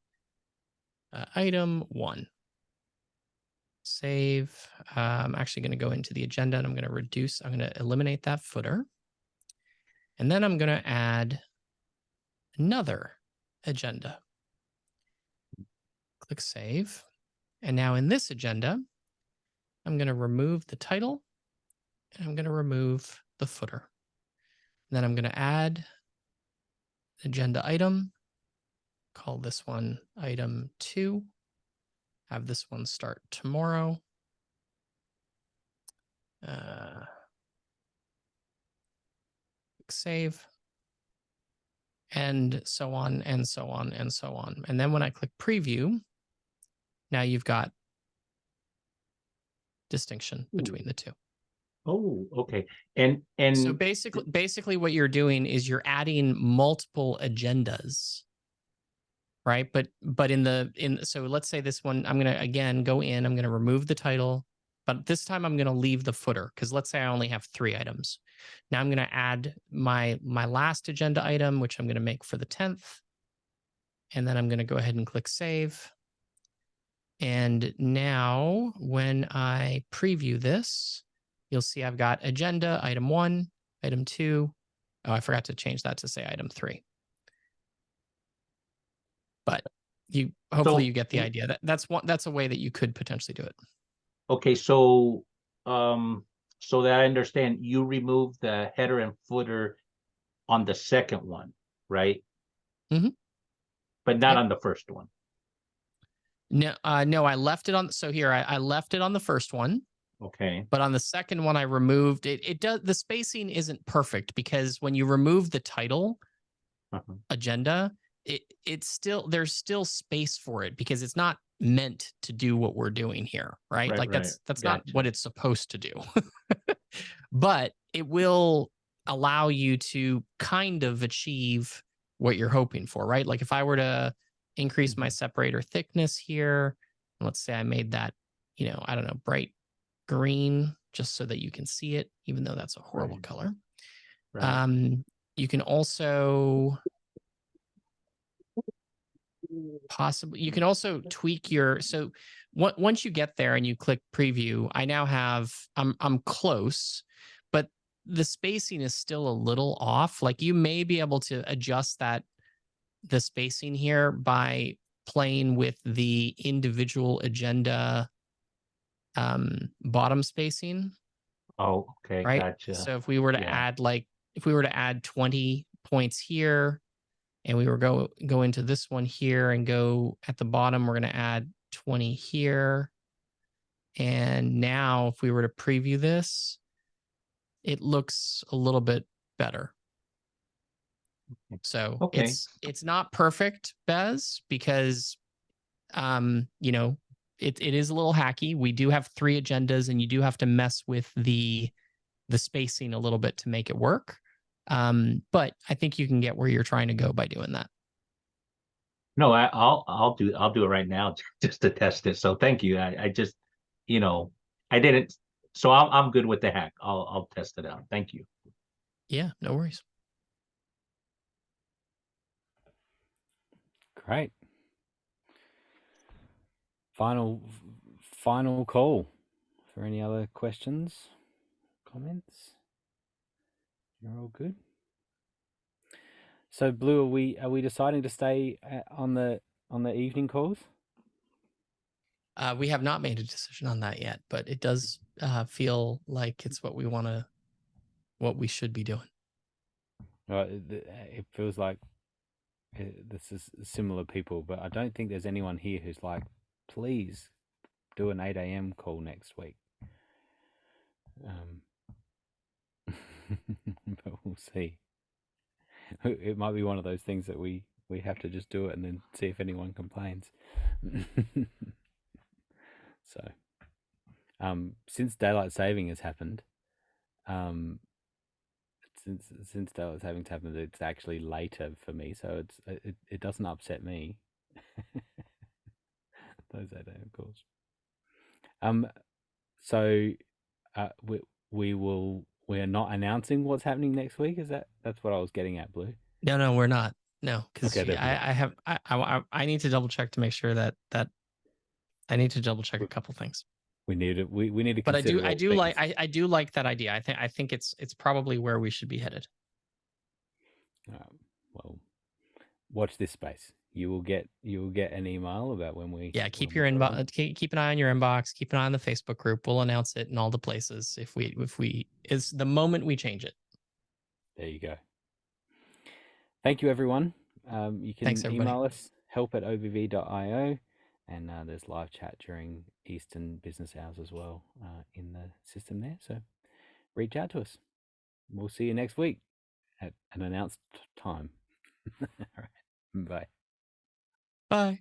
item 1. Save. I'm actually going to go into the agenda and I'm going to eliminate that footer. And then I'm going to add another agenda. Click save. And now in this agenda, I'm going to remove the title and I'm going to remove the footer. And then I'm going to add agenda item, call this one item 2. Have this one start tomorrow. save, and so on and so on and so on. And then when I click preview, now you've got distinction between the two. Oh, okay. So basically what you're doing is you're adding multiple agendas, right? But so let's say this one, I'm going to again go in, I'm going to remove the title, but this time I'm going to leave the footer, because let's say I only have 3 items. Now I'm going to add my last agenda item, which I'm going to make for the 10th. And then I'm going to go ahead and click save. And now when I preview this, you'll see I've got agenda item 1, item 2. Oh, I forgot to change that to say item 3. But hopefully you get the idea. That's a way that you could potentially do it. Okay, so so that I understand, you remove the header and footer on the second one, right? Mm-hmm. But not on the first one. No, I left it on. So here I left it on the first one. Okay. But on the second one, I removed it. It does, the spacing isn't perfect, because when you remove the title agenda, it's still, there's still space for it, because it's not meant to do what we're doing here, right? Right, like right. that's not what it's supposed to do. But it will allow you to kind of achieve what you're hoping for, right? Like if I were to increase my separator thickness here, let's say I made that, I don't know, bright green, just so that you can see it, even though that's a horrible color. Right. You can also you can also tweak your, so once you get there and you click preview, I now have, I'm close, but the spacing is still a little off. Like you may be able to adjust the spacing here by playing with the individual agenda bottom spacing. Oh, okay, right? gotcha. So if we were to add if we were to add 20 points here, and we were go into this one here and go at the bottom, we're going to add 20 here. And now if we were to preview this, it looks a little bit better. So it's not perfect, Bez, because it is a little hacky. We do have 3 agendas, and you do have to mess with the spacing a little bit to make it work. But I think you can get where you're trying to go by doing that. No, I'll do it right now just to test it. So thank you. I just, I didn't. So I'm good with the hack. I'll test it out. Thank you. Yeah, no worries. Great. Final call for any other questions, comments. You're all good. So Blue, are we deciding to stay on the evening calls? We have not made a decision on that yet, but it does feel like it's what we should be doing. It feels like this is similar people, but I don't think there's anyone here who's like, please do an 8 a.m. call next week. But we'll see. It might be one of those things that we have to just do it and then see if anyone complains. So, since daylight saving has happened, since daylight saving's happened, it's actually later for me, so it doesn't upset me. Those 8 a.m. calls. So, we are not announcing what's happening next week. That's what I was getting at, Blue? No, we're not. No, because okay, I need to double check to make sure that I need to double check a couple things. We need to but I do like that idea. I think it's probably where we should be headed. Well, watch this space. You will get an email about when we. Yeah, keep your inbox. Keep an eye on your inbox. Keep an eye on the Facebook group. We'll announce it in all the places if we is the moment we change it. There you go. Thank you, everyone. You can email us help@obv.io, and there's live chat during Eastern business hours as well in the system there. So reach out to us. We'll see you next week. at an announced time. All right. Bye. Bye.